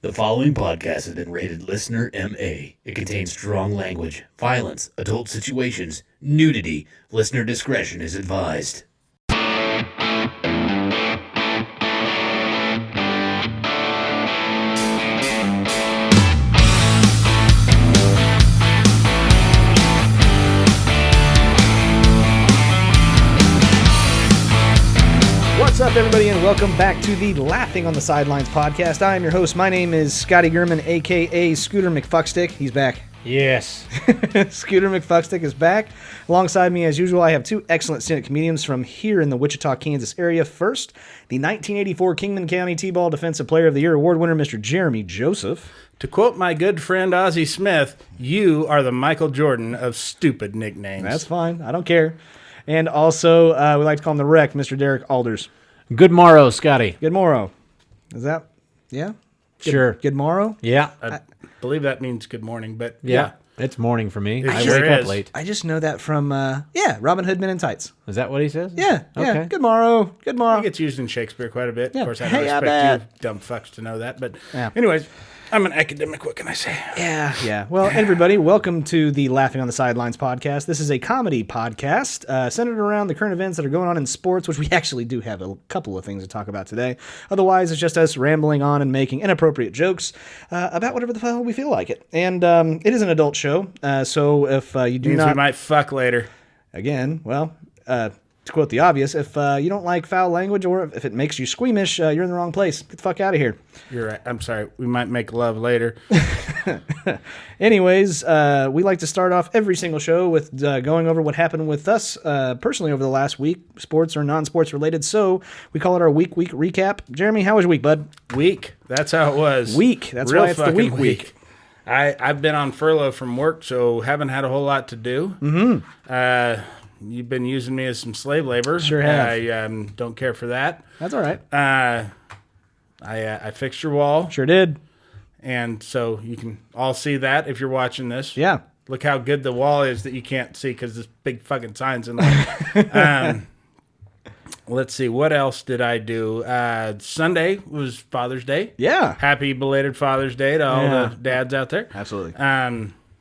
The following podcast has been rated Listener MA. It contains strong language, violence, adult situations, nudity. Listener discretion is advised. What's up, everybody, and welcome back to the Laughing on the Sidelines podcast. I am your host. My name is Scotty Gurman, a.k.a. Scooter McFuckstick. He's back. Yes. Scooter McFuckstick is back. Alongside me, as usual, I have two excellent stand-up comedians from here in the Wichita, Kansas area. First, the 1984 Kingman County T-Ball Defensive Player of the Year award winner, Mr. Jeremy Joseph. To quote my good friend Ozzie Smith, you are the Michael Jordan of stupid nicknames. That's fine. I don't care. And also, we like to call him the Wreck, Mr. Derek Alders. Good morrow, Scotty. Good morrow. Is that, yeah? Sure. Good morrow? Yeah. I believe that means good morning, but Yeah. It's morning for me. I sure wake up is. late. I just know that from, Robin Hood Men in Tights. Is that what he says? Yeah. Okay. Good morrow. Good morrow. it gets used in Shakespeare quite a bit. Yeah. Of course, I Hey, don't I expect bet. you dumb fucks to know that. But Yeah. anyways, I'm an academic. What can I say? Yeah. Well, everybody, welcome to the Laughing on the Sidelines podcast. This is a comedy podcast centered around the current events that are going on in sports, which we actually do have a couple of things to talk about today. Otherwise, it's just us rambling on and making inappropriate jokes about whatever the hell we feel like it. And it is an adult show, so if you do Means not... we might fuck later. Again, well... to quote the obvious, if you don't like foul language or if it makes you squeamish, you're in the wrong place. Get the fuck out of here. You're right. I'm sorry. We might make love later. Anyways, we like to start off every single show with going over what happened with us personally over the last week, sports or non-sports related. So we call it our week recap. Jeremy, how was your week, bud? Week. That's how it was. Week. That's Real why it's the fucking week. I've been on furlough from work, so haven't had a whole lot to do. Mm-hmm. You've been using me as some slave labor. Sure have. I don't care for that. That's all right. I fixed your wall, Sure did. and so you can all see that if you're watching this. Yeah. Look how good the wall is that you can't see because this big fucking sign's in there. Let's see. What else did I do? Sunday was Father's Day. Yeah. Happy belated Father's Day to all Yeah. the dads out there. Absolutely.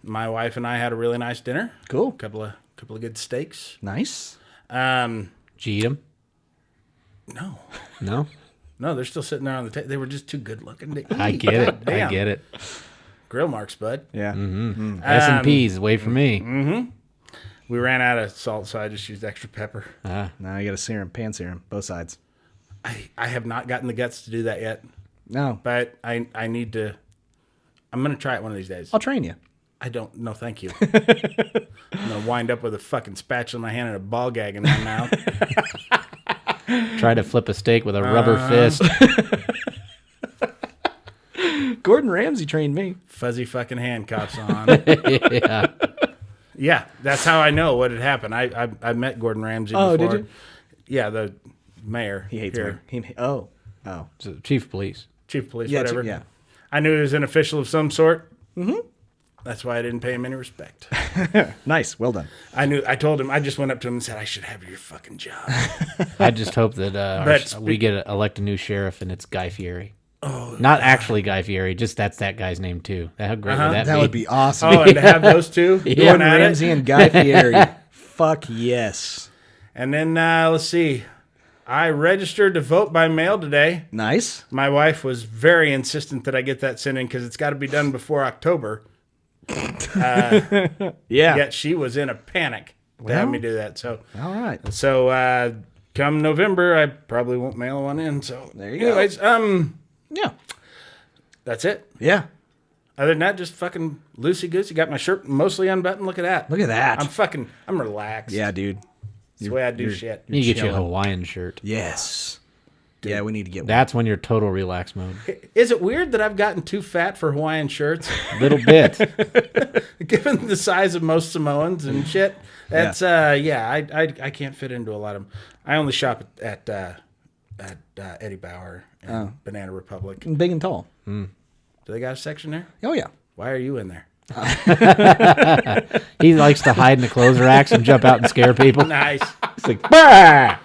My wife and I had a really nice dinner. Cool. Couple of good steaks. Nice. Did you eat 'em? No, No? they're still sitting there on the table. They were just too good looking to eat. I get it. Damn. I get it. Grill marks, bud. Yeah. S&P's, wait for me. We ran out of salt, so I just used extra pepper. Now you got a serum, pan serum, both sides. I have not gotten the guts to do that yet, No. but I need to. I'm going to try it one of these days. I'll train you. I don't. No, thank you. I'm going to wind up with a fucking spatula in my hand and a ball gag in my mouth. Try to flip a steak with a rubber fist. Gordon Ramsay trained me. Fuzzy fucking handcuffs on. Yeah. Yeah, that's how I know what had happened. I met Gordon Ramsay Oh, before. did you? Yeah, the mayor. He hates here. me. Oh. So, Chief of Police. Chief of police, Yeah, whatever. yeah. I knew he was an official of some sort. Mm-hmm. That's why I didn't pay him any respect. Nice. Well done. I told him, I just went up to him and said, I should have your fucking job. I just hope that we get elect a new sheriff and it's Guy Fieri. Oh, not actually Guy Fieri, just that's that guy's name too. How great would that be? That would be awesome. Oh, and to have those two going Gordon at Ramsay it. and Guy Fieri. Fuck yes. And then, let's see. I registered to vote by mail today. Nice. My wife was very insistent that I get that sent in because it's got to be done before October. Yeah. Yet she was in a panic to have me do that. So, All right. so come November, I probably won't mail one in. So, There you go. anyways, Yeah. that's it. Yeah. Other than that, just fucking loosey goosey. Got my shirt mostly unbuttoned. Look at that. Look at that. I'm relaxed. Yeah, dude. That's the way I do shit. You need to get you a chilling. Hawaiian shirt. Yes. Yeah, we need to get one. That's when you're total relax mode. Is it weird that I've gotten too fat for Hawaiian shirts? Little bit. Given the size of most Samoans and shit. That's I can't fit into a lot of them. I only shop at Eddie Bauer and Banana Republic. Big and tall. Do they got a section there? Oh, yeah. Why are you in there? He likes to hide in the clothes racks and jump out and scare people. Nice. It's like, bah!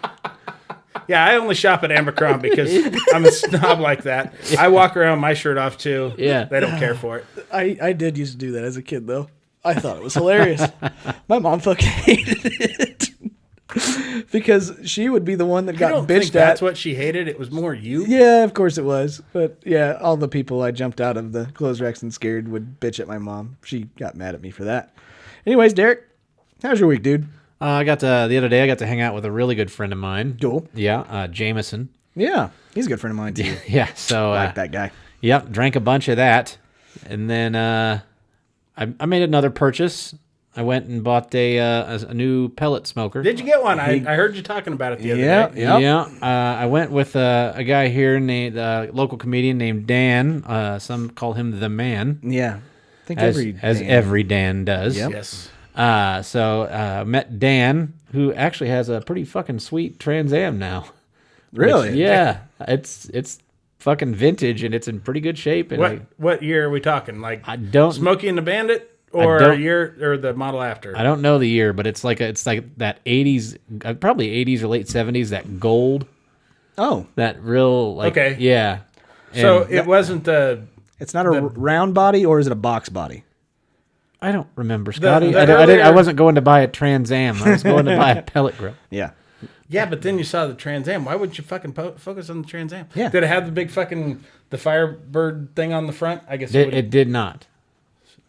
Yeah, I only shop at Abercrombie because I'm a snob like that. I walk around with my shirt off too. Yeah. They don't care for it. I did used to do that as a kid, though. I thought it was hilarious. My mom fucking hated it. Because she would be the one that I got don't bitched think that's at. what she hated. It was more you. Yeah, of course it was. But yeah, all the people I jumped out of the clothes racks and scared would bitch at my mom. She got mad at me for that. Anyways, Derek, how's your week, dude? I got to the other day. I got to hang out with a really good friend of mine. Cool. Yeah, Jameson. Yeah, he's a good friend of mine too. Yeah. So I like that guy. Yep, drank a bunch of that, and then I made another purchase. I went and bought a new pellet smoker. Did you get one? I heard you talking about it the other day. Yep. Yeah, I went with a guy here named local comedian named Dan. Some call him the Man, Yeah. I think as every Dan does. Yep. Yes. So met Dan, who actually has a pretty fucking sweet Trans Am now. Really? Which, yeah, it's fucking vintage and it's in pretty good shape. And What year are we talking? Like I don't Smokey and the Bandit, or don't- year or the model after? I don't know the year, but it's like that 80s, probably 80s or late 70s. That gold, Oh, that real like Okay. yeah. So And it wasn't the. it's not a round body, or is it a box body? I don't remember, Scotty. the I earlier- wasn't going to buy a Trans Am. I was going to buy a pellet grill. Yeah. Yeah, but then you saw the Trans Am. Why wouldn't you fucking focus on the Trans Am? Yeah. Did it have the big fucking the Firebird thing on the front? I guess It did not.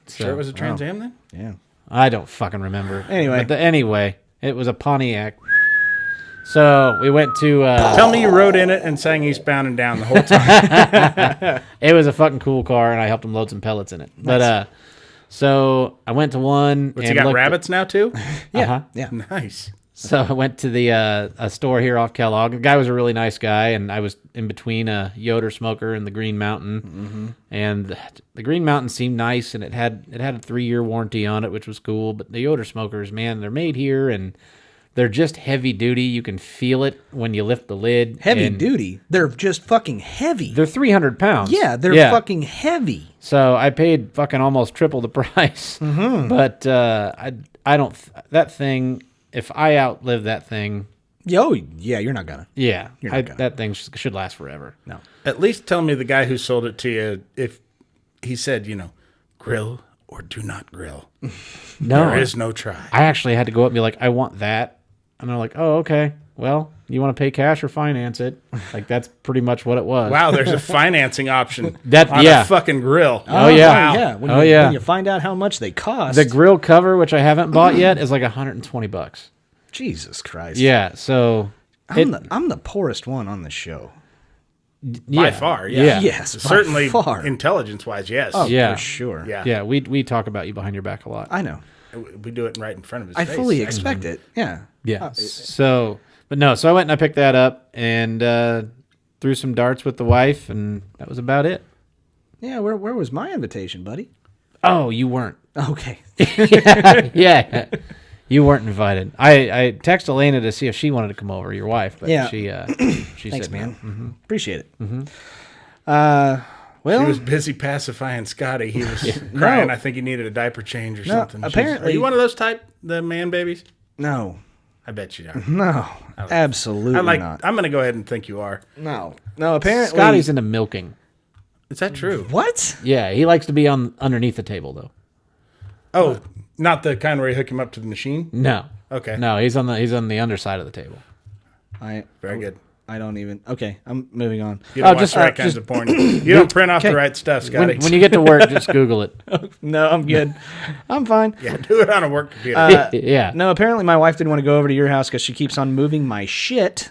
sure it was a Trans Am then. Yeah. I don't fucking remember. Anyway. But anyway, it was a Pontiac. So we went to. Tell me you rode in it and sang Eastbound and Down the whole time. It was a fucking cool car, and I helped him load some pellets in it. But so I went to one. But you got rabbits now too? Yeah. Yeah. Nice. So I went to the a store here off Kellogg. The guy was a really nice guy, and I was in between a Yoder smoker and the Green Mountain. Mm-hmm. And the Green Mountain seemed nice, and it had a 3-year warranty on it, which was cool. But the Yoder smokers, man, they're made here, and they're just heavy duty. You can feel it when you lift the lid. Heavy and Duty. They're just fucking heavy. They're 300 pounds. Yeah, they're fucking heavy. So I paid fucking almost triple the price. Mm-hmm. But I don't that thing. If I outlive that thing, Yo, yeah, you're not gonna. yeah, You're not gonna. that thing should last forever. No. At least tell me the guy who sold it to you if he said, grill or do not grill. No, There is no try. I actually had to go up and be like, I want that, and they're like, oh, okay. Well, you want to pay cash or finance it? Like that's pretty much what it was. Wow, there's a financing option on yeah. a fucking grill. Oh, yeah. Wow. Yeah. When Oh, you, yeah. When you find out how much they cost. The grill cover, which I haven't bought yet, is like $120. Jesus Christ. Yeah, so I'm the poorest one on the show. By far, yeah. Yeah. Yes, by Certainly far. intelligence-wise, yes. Oh, Yeah. for sure. Yeah. yeah, we talk about you behind your back a lot. I know. We do it right in front of his I face. fully expect it. Yeah. Yeah. So I went and I picked that up and threw some darts with the wife, and that was about it. Yeah. Where was my invitation, buddy? Oh, you weren't. Okay. Yeah. You weren't invited. I texted Elena to see if she wanted to come over, your wife, but Yeah. she Thanks, said man. no. Mm-hmm. Appreciate it. He Well, was busy pacifying Scotty. He was crying. No. I think he needed a diaper change or No, something. apparently- Are you one of those type, the man babies? no. I bet you are. No. Absolutely not. I'm going to go ahead and think you are. No. No, apparently. Scotty's into milking. Is that true? What? Yeah, he likes to be underneath the table though. Oh, not the kind where you hook him up to the machine? No. Okay. No, he's on the underside of the table. Very good. I don't even. Okay, I'm moving on. You don't watch just- the right kinds of porn. You don't print off the right stuff, Scotty. When you get to work, just Google it. No, I'm good. I'm fine. yeah, do it on a work computer. Yeah. No, apparently my wife didn't want to go over to your house because she keeps on moving my shit.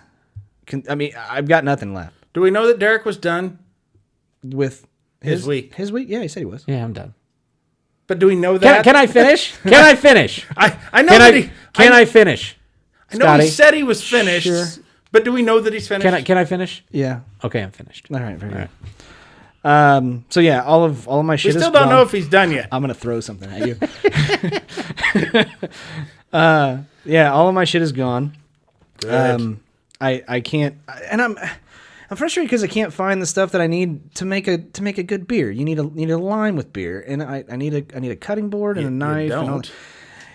I mean, I've got nothing left Do we know that Derek was done? with His week. His week? Yeah, he said he was. Yeah, I'm done. But do we know that? Can I finish? Can I finish? I know Can that I finish? I know Scotty? he said he was finished. Sure. But do we know that he's finished? Can I finish? Yeah. Okay, I'm finished. All right. Very All good. right. So yeah, all of my shit. We still is don't gone. know if he's done yet. I'm gonna throw something at you. Yeah, all of my shit is gone. Good. I can't, and I'm frustrated because I can't find the stuff that I need to make a good beer. You need a line with beer, and I need a cutting board and a knife. You And all don't. that.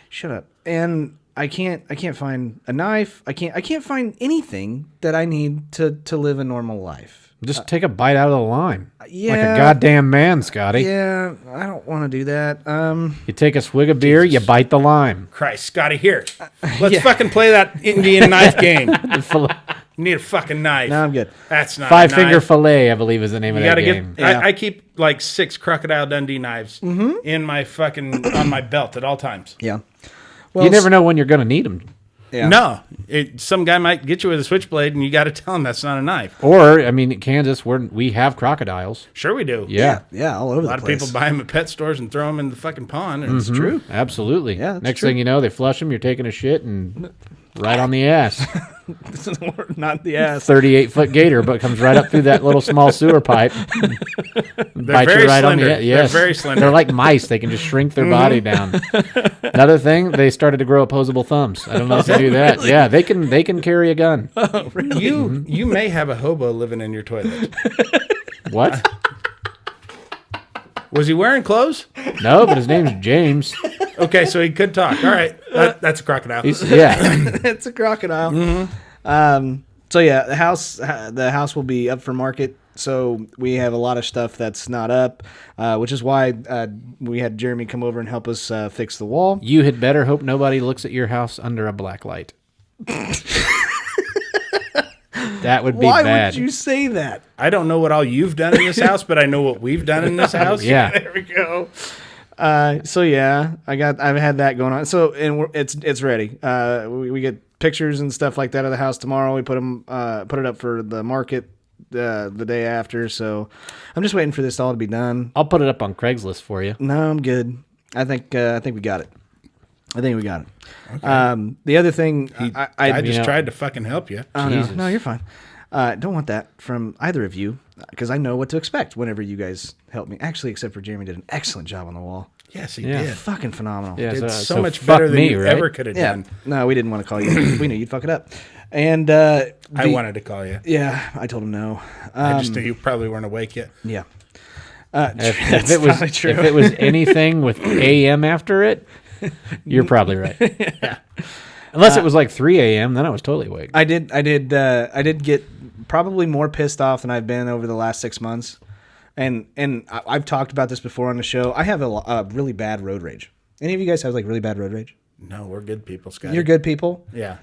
Shut up. And I can't find a knife. I can't find anything that I need to live a normal life. Just take a bite out of the lime. Yeah. Like a goddamn man, Scotty. Yeah, I don't want to do that. You take a swig of beer, you bite the lime. Christ, Scotty, here. Let's fucking play that Indian knife game. You need a fucking knife. No, I'm good. That's not Five a finger knife. fillet, I believe, is the name of that game. Yeah. I keep like 6 Crocodile Dundee knives in my fucking on my belt at all times. Yeah. You never know when you're going to need them. Yeah. No, some guy might get you with a switchblade, and you got to tell him that's not a knife. Or, I mean, in Kansas, we have crocodiles. Sure, we do. Yeah. Yeah, all over A lot the of place. people buy them at pet stores and throw them in the fucking pond. And It's true. Absolutely. Yeah, that's Next true. thing you know, they flush them, you're taking a shit, and right on the ass. Not the ass. 38-foot gator, but comes right up through that little small sewer pipe. Bite very you right on slender. the ass. Yes. They're very slender. They're like mice. They can just shrink their body down. Another thing, they started to grow opposable thumbs. I don't know if they do that. Yeah, they can carry a gun. Oh, really? You may have a hobo living in your toilet. What? Was he wearing clothes? No, but his name's James. Okay, so he could talk. All right, that's a crocodile. Yeah. It's a crocodile. So yeah, the house will be up for market. So we have a lot of stuff that's not up, which is why we had Jeremy come over and help us fix the wall. You had better hope nobody looks at your house under a black light. That would be Why bad. would you say that? I don't know what all you've done in this house, but I know what we've done in this house. Yeah. There we go. So yeah, I've had that going on. So and it's ready. We get pictures and stuff like that of the house tomorrow. We put it up for the market the day after. So I'm just waiting for this all to be done. I'll put it up on Craigslist for you. No, I'm good. I think we got it. Okay. The other thing, I just tried to fucking help you. oh, Jesus. no, you're fine. Don't want that from either of you because I know what to expect whenever you guys help me. Actually, except for Jeremy did an excellent job on the wall. Yes, he Yeah. did. Fucking phenomenal. Yeah, Did so so much fuck better than me, you right? ever could have Yeah. done. No, we didn't want to call you. We knew you'd fuck it up. And I wanted to call you. Yeah, I told him no. I just knew you probably weren't awake yet. Yeah. If That's it was probably true. if it was anything with AM after it, you're probably right. Unless it was like 3 a.m., then I was totally awake. I did get probably more pissed off than I've been over the last 6 months. And I've talked about this before on the show. I have a really bad road rage. Any of you guys have like really bad road rage? No, we're good people, Scott. You're good people. Yeah.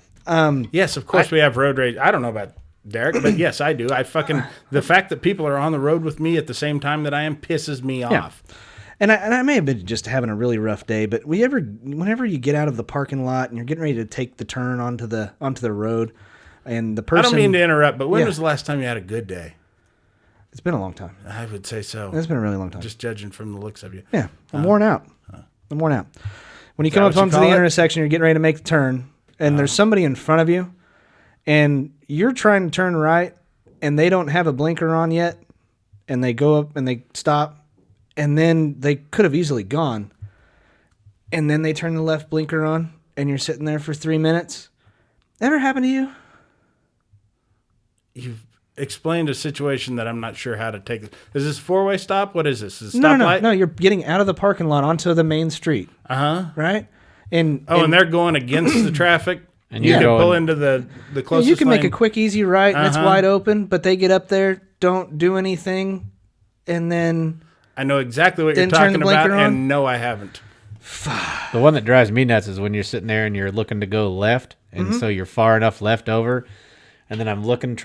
Yes, of course we have road rage. I don't know about Derek, but yes, I do. The fact that people are on the road with me at the same time that I am pisses me off. And I may have been just having a really rough day, but whenever you get out of the parking lot and you're getting ready to take the turn onto the road, and the person, I don't mean to interrupt, but when Yeah. was the last time you had a good day? it's been a long time. I would say so. It's been a really long time. Just judging from the looks of you. Yeah, I'm worn out. I'm worn out. When you that come up what you onto the call it? intersection, you're getting ready to make the turn, and there's somebody in front of you, and you're trying to turn right, and they don't have a blinker on yet, and they go up and they stop, and then they could have easily gone, and then they turn the left blinker on, and you're sitting there for 3 minutes. Ever happened to you? You've explained a situation that I'm not sure how to take. Is this a 4-way stop? What is this? Is it No, stoplight? no. You're getting out of the parking lot onto the main street, Uh-huh. right? And And they're going against the traffic. And you you're can going- pull into the closest you can make a lane. quick, easy right, and it's Uh-huh. wide open. But they get up there, don't do anything, and then I know exactly what you're Then turn the talking about, blinker on? and no, I haven't. The one that drives me nuts is when you're sitting there and you're looking to go left, and so you're far enough left over, and then I'm looking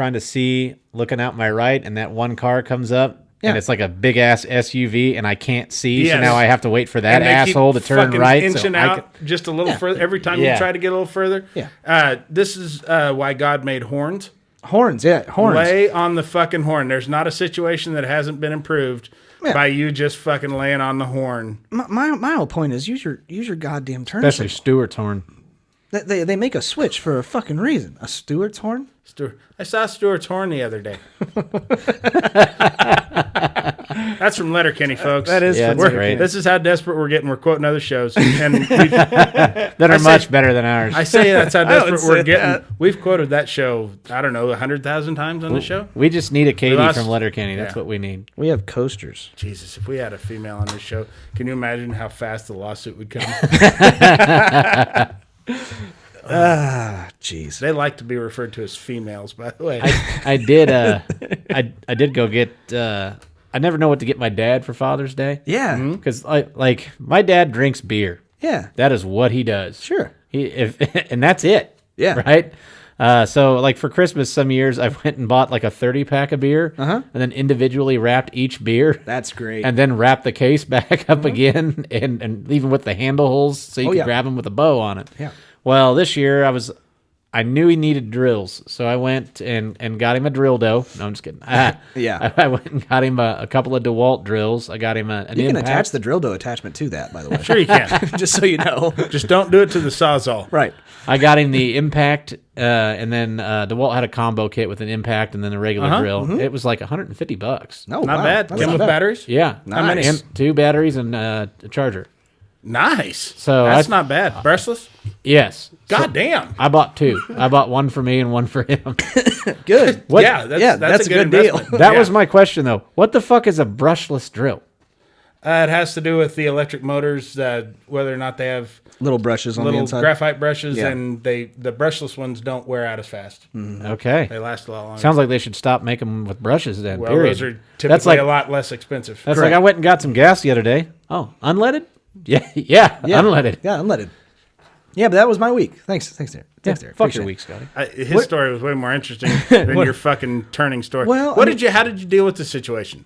out my right, and that one car comes up, Yeah. and it's like a big ass SUV, and I can't see, so Yes. now I have to wait for that And they keep asshole to turn fucking right. inching so I out just a little further every time Yeah. you try to get a little further. Yeah. This is why God made horns. horns. Lay on the fucking horn. There's not a situation that hasn't been improved Yeah. by you just fucking laying on the horn. My whole point is use your goddamn turn especially signal. Stewart's horn. They make a switch for a fucking reason. A Stewart's horn. I saw Stewart's horn the other day. That's from Letterkenny, folks. That is Yeah, from that's great. This is how desperate we're getting. We're quoting other shows, and That are much better than ours. I say that's how would desperate say we're getting. that. We've quoted that show, I don't know, 100,000 times on the show. We just need a Katie lost- from Letterkenny. That's Yeah. what we need. We have coasters. Jesus, if we had a female on this show, can you imagine how fast the lawsuit would come? Jeez. They like to be referred to as females, by the way. I did. I did go get. I never know what to get my dad for Father's Day. Yeah. Because like my dad drinks beer. Yeah. That is what he does. Sure. And that's it. Yeah. Right. So like for Christmas, some years I went and bought like a 30-pack of beer, and then individually wrapped each beer. That's great. And then wrapped the case back up again, and even with the handle holes, so you could grab them with a bow on it. Yeah. Well, this year I knew he needed drills, so I went and got him a drill dough. No, I'm just kidding. Yeah. I went and got him a couple of DeWalt drills. I got him an You can impact. attach the drill dough attachment to that, by the way. Sure you can. Just so you know. Just don't do it to the Sawzall. Right. I got him the impact, and then DeWalt had a combo kit with an impact and then a regular drill. It was like $150. No, Not wow. bad. That's Came not with bad. batteries? Yeah, Nice. And 2 batteries and a charger. Nice. So That's I- not bad. Brushless? Yes. God damn. I bought 2. I bought one for me and one for him. Good. What? Yeah, that's a good deal. investment. That Yeah. was my question, though. What the fuck is a brushless drill? It has to do with the electric motors, whether or not they have Little brushes on the little inside. graphite brushes, Yeah. and the brushless ones don't wear out as fast. Okay. They last a lot longer. Sounds like they should stop making them with brushes then. well, period. those are typically That's like a lot less expensive. that's like I went and got some gas the other day. Oh, unleaded? Yeah, Yeah. unleaded. Yeah, unleaded. Yeah, but that was my week. Thanks, Derek. Thanks, Derek. Fuck Appreciate your it. week, Scotty. His story was way more interesting than your fucking turning story. Well, How I did you deal with the situation?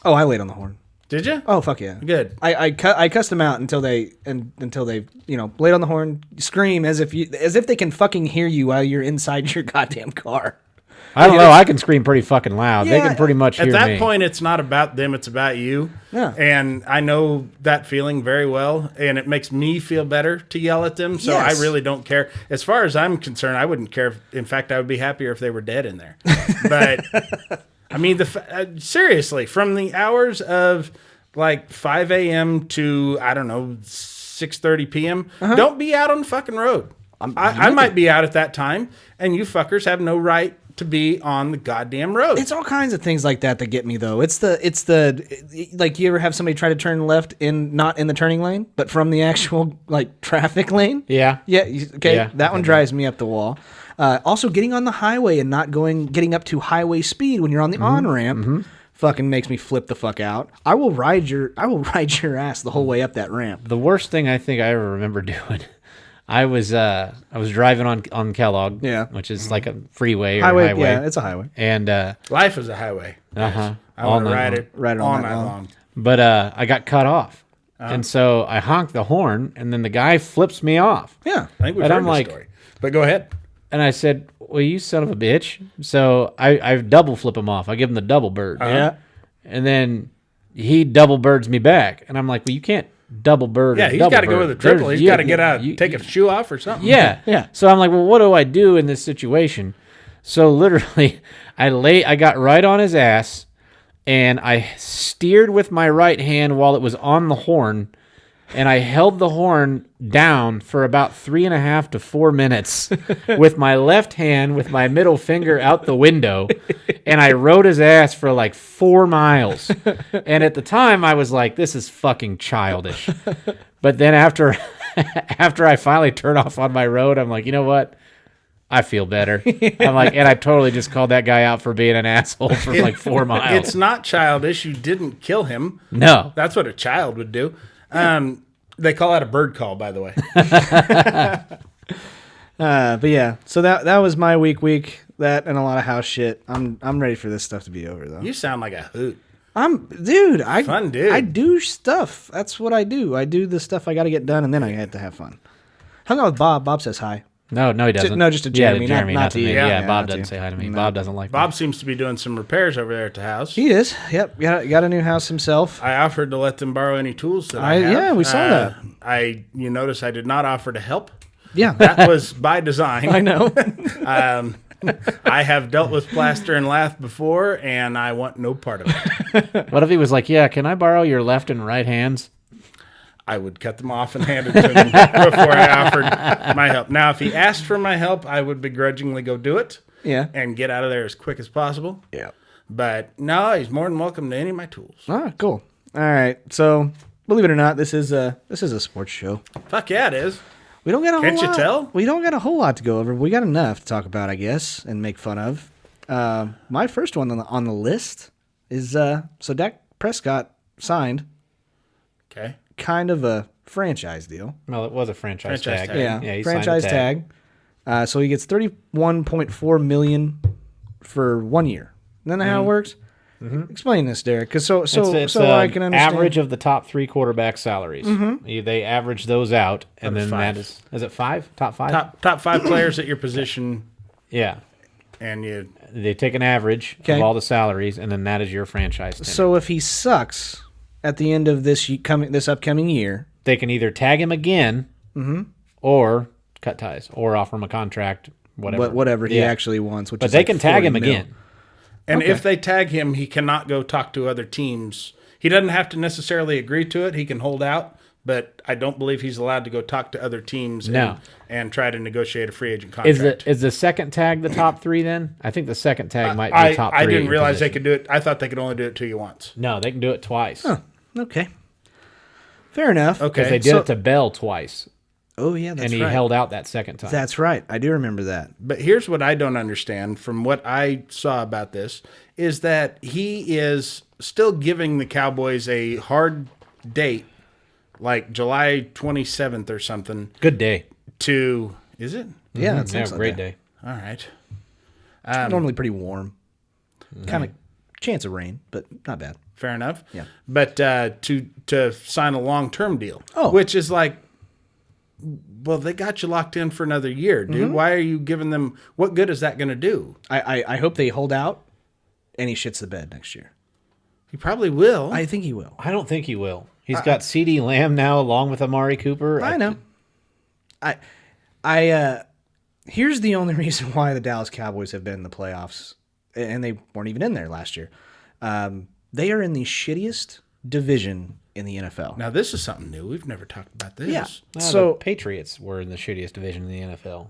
Oh, I laid on the horn. Did you? Oh, fuck yeah. Good. I cussed them out until they laid on the horn, scream as if they can fucking hear you while you're inside your goddamn car. I don't know. I can scream pretty fucking loud. They Yeah, can pretty much hear At that me. point, it's not about them; it's about you. Yeah. And I know that feeling very well, and it makes me feel better to yell at them. So Yes. I really don't care. As far as I'm concerned, I wouldn't care. In fact, I would be happier if they were dead in there. But I mean, seriously, from the hours of like 5 a.m. to I don't know 6:30 p.m. Don't be out on the fucking road. I might be out at that time, and you fuckers have no right to be on the goddamn road. It's all kinds of things like that get me though. It's the like you ever have somebody try to turn left not in the turning lane, but from the actual like traffic lane. Yeah. Yeah. Okay. Yeah. That one drives me up the wall. Also, getting on the highway and not getting up to highway speed when you're on the on ramp. Fucking makes me flip the fuck out. I will ride your ass the whole way up that ramp. The worst thing I think I ever remember doing, I was driving on Kellogg, Yeah. which is like a freeway or Highway. highway. Yeah, it's a highway. And Life is a highway. uh-huh, I all want to night ride long. it Ride it all all night night long. long. But I got cut off, and so I honked the horn, and then the guy flips me off, Yeah. I think we've And heard I'm this like- story. But go ahead. and I said, "Well, you son of a bitch!" So I double flip him off. I give him the double bird, Yeah. and then he double birds me back, and I'm like, "Well, you can't double bird." Yeah, a he's double got to go bird. with a triple. There's- He's got to get out, you- take a shoe off or something. Yeah. Yeah. So I'm like, well, what do I do in this situation? So literally, I got right on his ass, and I steered with my right hand while it was on the horn, and I held the horn down for about 3.5 to 4 minutes with my left hand with my middle finger out the window, and I rode his ass for like 4 miles. And at the time, I was like, this is fucking childish. But then after I finally turned off on my road, I'm like, you know what? I feel better. I'm like, and I totally just called that guy out for being an asshole for like 4 miles. It's not childish. You didn't kill him. No. That's what a child would do. They call that a bird call, by the way. But yeah, so that was my week. That and a lot of house shit. I'm ready for this stuff to be over though. You sound like a hoot. Fun dude. I do stuff. That's what I do. I do the stuff I got to get done, and then I had to have fun. Hung out with Bob. Bob says hi. No, he doesn't. No, just to Yeah, Jeremy, to Jeremy, not not to to me. you. Yeah, Yeah, Bob not to doesn't you. say hi to me. No. Bob doesn't like Bob me. seems to be doing some repairs over there at the house. He is. Yep. Got a new house himself. I offered to let them borrow any tools that I have. Yeah, we saw that. You notice I did not offer to help. Yeah. That was by design. I know. I have dealt with plaster and lath before, and I want no part of it. What if he was like, yeah, can I borrow your left and right hands? I would cut them off and hand it to him before I offered my help. Now, if he asked for my help, I would begrudgingly go do it Yeah. and get out of there as quick as possible. Yeah. But no, he's more than welcome to any of my tools. Ah, cool. All right. So, believe it or not, this is a sports show. Fuck yeah, it is. We don't got a Can't whole you lot. tell? We don't got a whole lot to go over. We got enough to talk about, I guess, and make fun of. My first one on the list is so Dak Prescott signed Okay. kind of a franchise deal. Well, it was a franchise Franchise tag. tag. Yeah, he franchise signed the tag. So he gets $31.4 million for 1 year. Isn't that how it works? Explain this, Derek, because so It's I can understand. average of the top 3 quarterback salaries. They average those out, and then five. that is it 5? Top 5? Top 5 players at your position, Yeah. and you. They take an average Okay. of all the salaries, and then that is your franchise tender. So if he sucks at the end of this upcoming year, They can either tag him again, or cut ties, or offer him a contract, whatever. whatever he Yeah. actually wants, which But is they like can tag 40 him mil. again. And Okay. if they tag him, he cannot go talk to other teams. He doesn't have to necessarily agree to it. He can hold out, but I don't believe he's allowed to go talk to other teams No. and try to negotiate a free agent contract. Is the second tag the top 3 then? I think the second tag might be top 3. I didn't realize they position. could do it. I thought they could only do it to you once. No, they can do it twice. Okay, fair enough. Okay. Because they did So- it to Bell twice, Oh yeah, that's and he right. held out that second time. That's right. I do remember that. But here's what I don't understand from what I saw about this is that he is still giving the Cowboys a hard date, like July 27th or something, Good day. to, is it? Yeah, that's Yeah, excellent. great day. All right. Normally pretty warm. Kind of chance of rain, but not bad. Fair enough. Yeah. But to sign a long-term deal, Oh. which is like, well, they got you locked in for another year, dude. Why are you giving them? What good is that going to do? I hope they hold out, and he shits the bed next year. He probably will. I think he will. I don't think he will. He's got CD Lamb now along with Amari Cooper. I know. Here's the only reason why the Dallas Cowboys have been in the playoffs, and they weren't even in there last year. They are in the shittiest division in the NFL. Now this is something new. We've never talked about this. Yeah. The So Patriots were in the shittiest division in the NFL.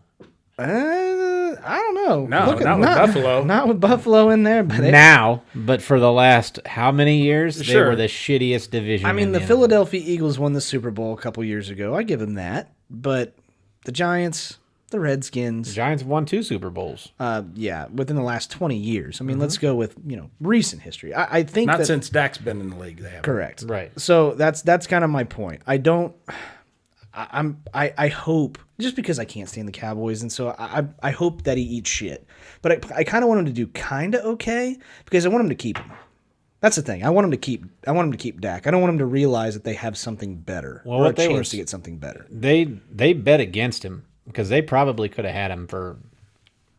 I don't know. No, not with Buffalo. Not with Buffalo in there, but Now, but for the last how many years, they Sure. were the shittiest division. I mean, in the NFL. Philadelphia Eagles won the Super Bowl a couple years ago. I give them that, but the Giants, the Redskins, Giants won 2 Super Bowls. yeah, within the last 20 years. I mean, let's go with recent history. I think Not that, since Dak's been in the league. They have correct, Right. So that's kind of my point. I hope, just because I can't stand the Cowboys, and so I hope that he eats shit. But I kind of want him to do kind of okay because I want him to keep him. That's the thing. I want him to keep Dak. I don't want him to realize that they have something better Well, or a what they chance were- to get something better. They bet against him because they probably could have had him for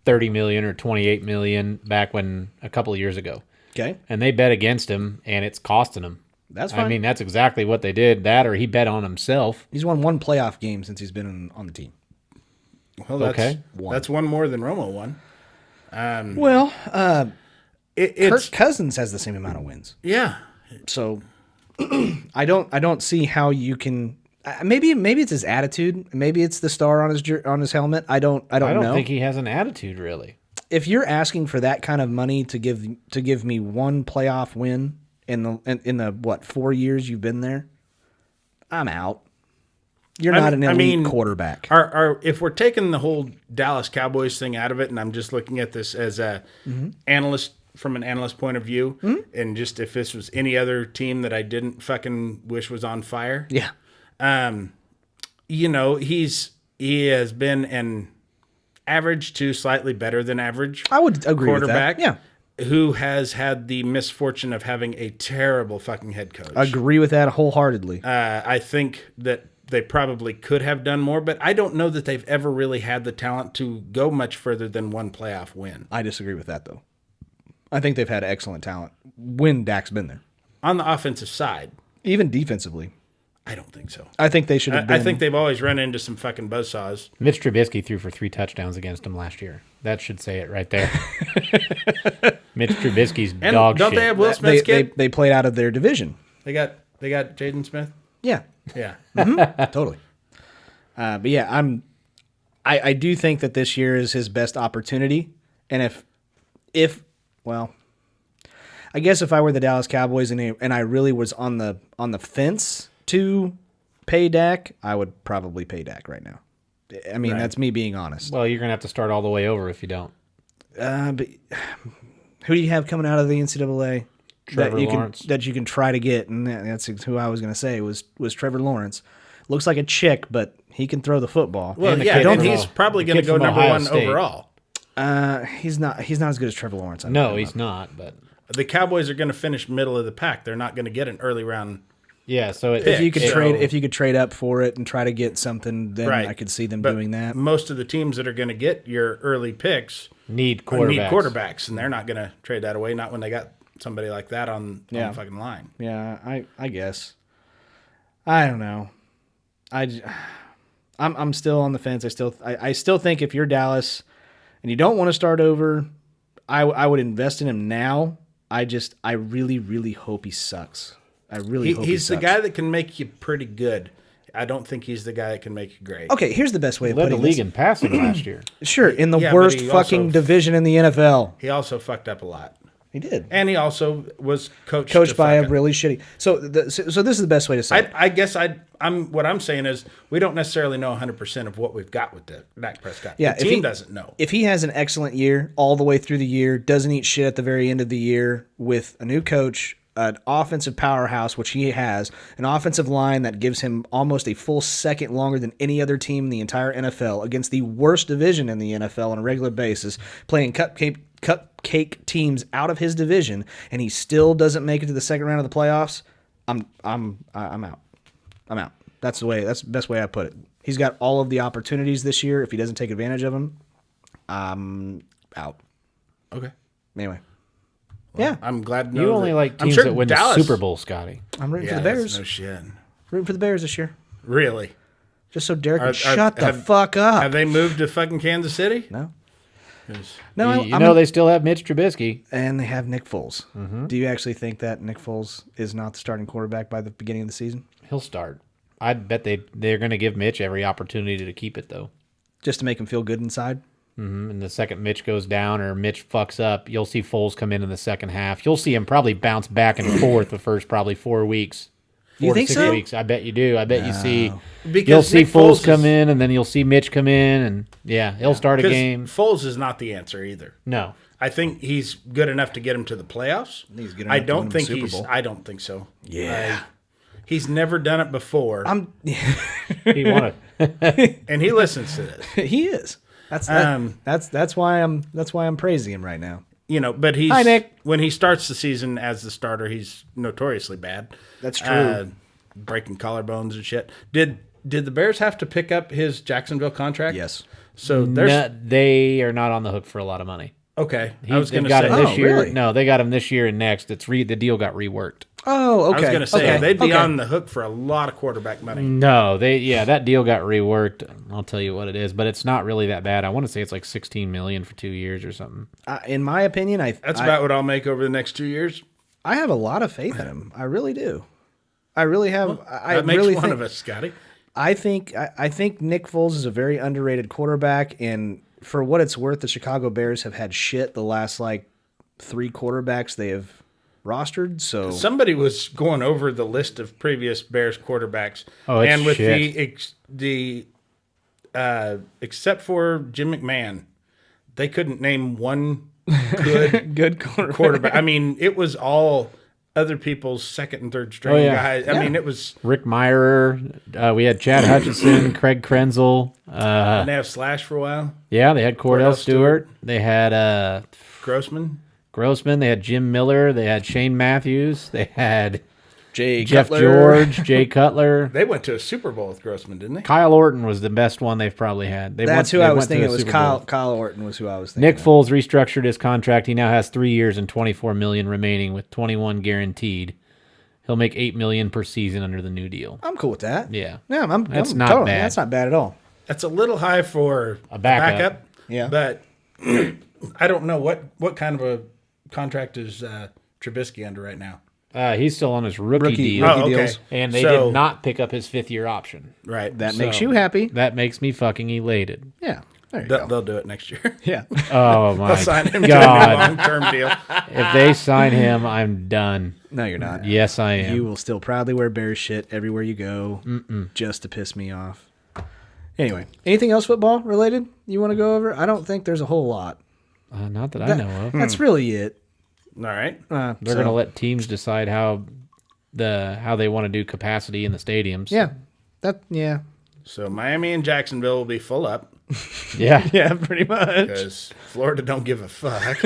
$30 million or $28 million back when a couple of years ago, Okay, and they bet against him, and it's costing him. that's fine. I mean, that's exactly what they did. That or he bet on himself. He's won one playoff game since he's been on the team. Well, that's, Okay. that's one more than Romo won. Well, It's Kirk Cousins has the same amount of wins. yeah. So I don't see how you can. Maybe it's his attitude. Maybe it's the star on his helmet. I don't I don't know. think he has an attitude really. If you're asking for that kind of money to give me one playoff win in the what 4 years you've been there, I'm out. You're not an elite quarterback. If we're taking the whole Dallas Cowboys thing out of it, and I'm just looking at this as a analyst from an analyst point of view, and just if this was any other team that I didn't fucking wish was on fire, Yeah. he has been an average to slightly better than average. I would agree with quarterback. that. Yeah. Who has had the misfortune of having a terrible fucking head coach. Agree with that wholeheartedly. I think that they probably could have done more, but I don't know that they've ever really had the talent to go much further than one playoff win. I disagree with that though. I think they've had excellent talent when Dak's been there. On the offensive side, Even defensively. I don't think so. I think they should have been. I think they've always run into some fucking buzzsaws. Mitch Trubisky threw for 3 touchdowns against him last year. That should say it right there. Mitch Trubisky's And dog don't shit. they have Will Smith's kid? they played out of their division. They got Jaden Smith? Yeah. Yeah. Totally. But yeah, I do think that this year is his best opportunity. And if I guess if I were the Dallas Cowboys and I really was on the fence to pay Dak, I would probably pay Dak right now. I mean, that's me being honest. Well, you're gonna have to start all the way over if you don't. But who do you have coming out of the NCAA Trevor Lawrence. that you can try to get? And that's who I was going to say was Trevor Lawrence. Looks like a chick, but he can throw the football. Well, And the yeah, kid and from he's probably going to kid go from number Ohio one State. overall. He's not as good as Trevor Lawrence. No, he's not. But The Cowboys are going to finish middle of the pack. They're not going to get an early round. yeah, so If you could So- trade up for it and try to get something, then Right. I could see them But doing that. most of the teams that are going to get your early picks need need quarterbacks. quarterbacks, and they're not going to trade that away. Not when they got somebody like that on the fucking line. Yeah, I guess. I don't know. I'm still on the fence. I still think if you're Dallas and you don't want to start over, I would invest in him now. I really, really hope he sucks. I really hope He's he the sucks. guy that can make you pretty good. I don't think he's the guy that can make you great. Okay, here's the best way of Led the putting league this. in passing last year. Sure, in the Yeah, but worst he fucking also- division in the NFL. He also fucked up a lot, He did. and he also was coached By a fuck up. really shitty. So this is the best way to say it. I guess what I'm saying is we don't necessarily know 100% of what we've got with Dak Prescott. Yeah, the if team he- doesn't know. If he has an excellent year all the way through the year, doesn't eat shit at the very end of the year with a new coach, an offensive powerhouse, which he has, an offensive line that gives him almost a full second longer than any other team in the entire NFL against the worst division in the NFL on a regular basis, playing cupcake teams out of his division, and he still doesn't make it to the second round of the playoffs, I'm out. I'm out. That's the best way I put it. He's got all of the opportunities this year. If he doesn't take advantage of them, I'm out. Okay. Anyway. Yeah, I'm glad to know You only that- like I'm teams sure that win Dallas, the Super Bowl, Scotty. I'm rooting Yeah, for the that's Bears. no shit. Rooting for the Bears this year. Really? Just so Derek can Are- shut the have- fuck up. Have they moved to fucking Kansas City? No. 'Cause- No, You know they still have Mitch Trubisky. and they have Nick Foles. Do you actually think that Nick Foles is not the starting quarterback by the beginning of the season? He'll start. I bet they're going to give Mitch every opportunity to keep it, though. Just to make him feel good inside? And the second Mitch goes down or Mitch fucks up, you'll see Foles come in the second half. You'll see him probably bounce back and forth the first probably 4 weeks. You 4 to think 6 so? weeks. I bet you do. I bet you see. Because You'll see Nick Foles Foles come is- in, and then you'll see Mitch come in, and he'll start a 'cause game. Foles is not the answer either. No. I think he's good enough to get him to the playoffs. He's good I enough to don't win think the Super he's. Bowl. I don't think so. Yeah. He's never done it before, He won it. and he listens to this. He is. That's why I'm praising him right now. You know, but he's Hi, Nick. when he starts the season as the starter, he's notoriously bad. That's true. Breaking collarbones and shit. Did the Bears have to pick up his Jacksonville contract? Yes. So there's No, they are not on the hook for a lot of money. okay. I was They've going to got say. him this Oh, year. really? No, they got him this year and next. The deal got reworked. Oh, okay. I was going to say okay. they'd be okay. on the hook for a lot of quarterback money. No, that deal got reworked. I'll tell you what it is, but it's not really that bad. I want to say it's like $16 million for 2 years or something. In my opinion, That's about what I'll make over the next 2 years. I have a lot of faith in him. I really do. I really have. I That makes really one think, of us, Scotty. I think Nick Foles is a very underrated quarterback, and for what it's worth, the Chicago Bears have had shit the last like 3 quarterbacks they have rostered. So Somebody was going over the list of previous Bears quarterbacks, Oh, it's and with shit. the except for Jim McMahon, they couldn't name one good good quarterback. quarterback. I mean, it was all other people's second and third string Oh, yeah. guys. I mean, it was. Rick Meyer. We had Chad Hutchinson, Craig Krenzel. And they have Slash for a while. Yeah, they had Cordell Cordell Stewart. They had Grossman. Grossman. They had Jim Miller. They had Shane Matthews. They had Jeff Jeff George, Jay Cutler. They went to a Super Bowl with Grossman, didn't they? Kyle Orton was the best one they've probably had. That's who they I was went to thinking. the It was Super Kyle. Bowl. Kyle Orton was who I was thinking. Nick Foles restructured his contract. He now has 3 years and $24 million remaining, with 21 guaranteed. He'll make $8 million per season under the new deal. I'm cool with that. Yeah. Yeah, I'm That's I'm not totally, bad. That's not bad at all. That's a little high for A backup. Yeah. But I don't know what kind of a contract is Trubisky under right now. He's still on his rookie deal, rookie Oh, okay. deals. and they So- did not pick up his 5th-year option. Right. That So, makes you happy. That makes me fucking elated. Yeah. There you go. They'll do it next year. Yeah. Oh my They'll sign him to a God! long-term deal. If they sign him, I'm done. No, you're not. Yes, I am. You will still proudly wear Bears shit everywhere you go, just to piss me off. Anyway, anything else football related you want to go over? I don't think there's a whole lot. Not that I know of. That's really it. All right. They're going to let teams decide how they want to do capacity in the stadiums. Yeah. So Miami and Jacksonville will be full up Yeah. Yeah, pretty much. because Florida don't give a fuck.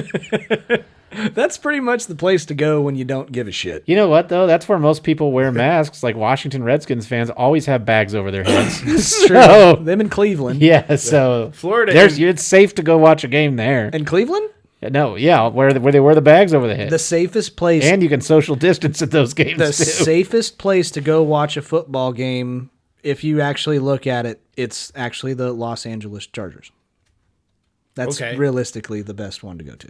That's pretty much the place to go when you don't give a shit. You know what, though? That's where most people wear masks. Like Washington Redskins fans always have bags over their heads. It's true. So, Them in Cleveland. yeah, so Florida it's safe to go watch a game there. In Cleveland? No, yeah, where they wear the bags over the head. The safest place. And you can social distance at those games, the too. safest place to go watch a football game, if you actually look at it, it's actually the Los Angeles Chargers. That's Okay. realistically the best one to go to.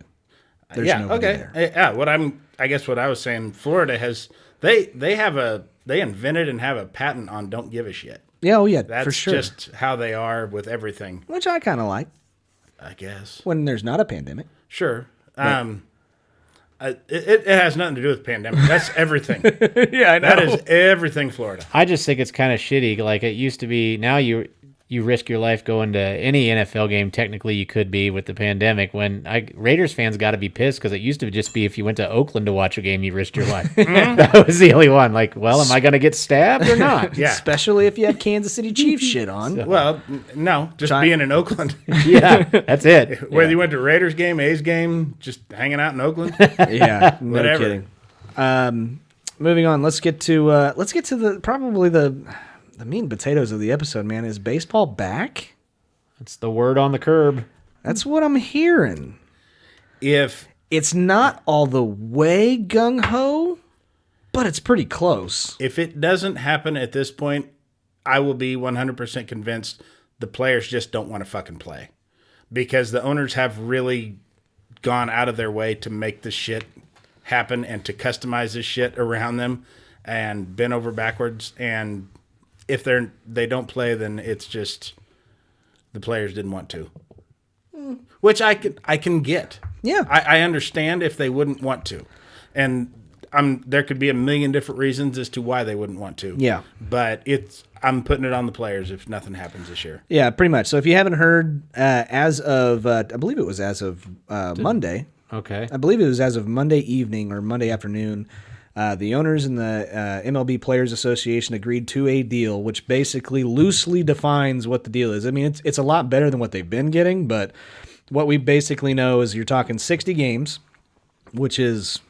There's yeah. nobody Okay. there. Yeah. I guess what I was saying, Florida has they invented and have a patent on don't give a shit. Yeah, oh yeah, That's for sure. just how they are with everything. Which I kind of like I guess. when there's not a pandemic. Sure. It has nothing to do with pandemic. That's everything. Yeah, I know. That is everything Florida. I just think it's kind of shitty. Like it used to be. Now you risk your life going to any NFL game. Technically, you could be with the pandemic. When Raiders fans got to be pissed because it used to just be if you went to Oakland to watch a game, you risked your life. That was the only one. Like, well, am I going to get stabbed or not? Yeah. Especially if you have Kansas City Chiefs shit on. Well, no, just being in Oakland. Yeah, that's it. Whether you went to Raiders game, A's game, just hanging out in Oakland. Yeah, no Whatever. kidding. Moving on, let's get to the meat and potatoes of the episode, man. Is baseball back? That's the word on the curb. That's what I'm hearing. If It's not all the way gung-ho, but it's pretty close. it doesn't happen at this point, I will be 100% convinced the players just don't want to fucking play. Because the owners have really gone out of their way to make this shit happen and to customize this shit around them and bend over backwards. And if they don't play, then it's just the players didn't want to. Which I can get. Yeah. I understand if they wouldn't want to. And there could be a million different reasons as to why they wouldn't want to. Yeah. But I'm putting it on the players if nothing happens this year. Yeah, pretty much. So if you haven't heard, as of, I believe it was as of Monday. Okay. I believe it was as of Monday evening or Monday afternoon. The owners and the MLB Players Association agreed to a deal, which basically loosely defines what the deal is. I mean, it's a lot better than what they've been getting, but what we basically know is you're talking 60 games, which is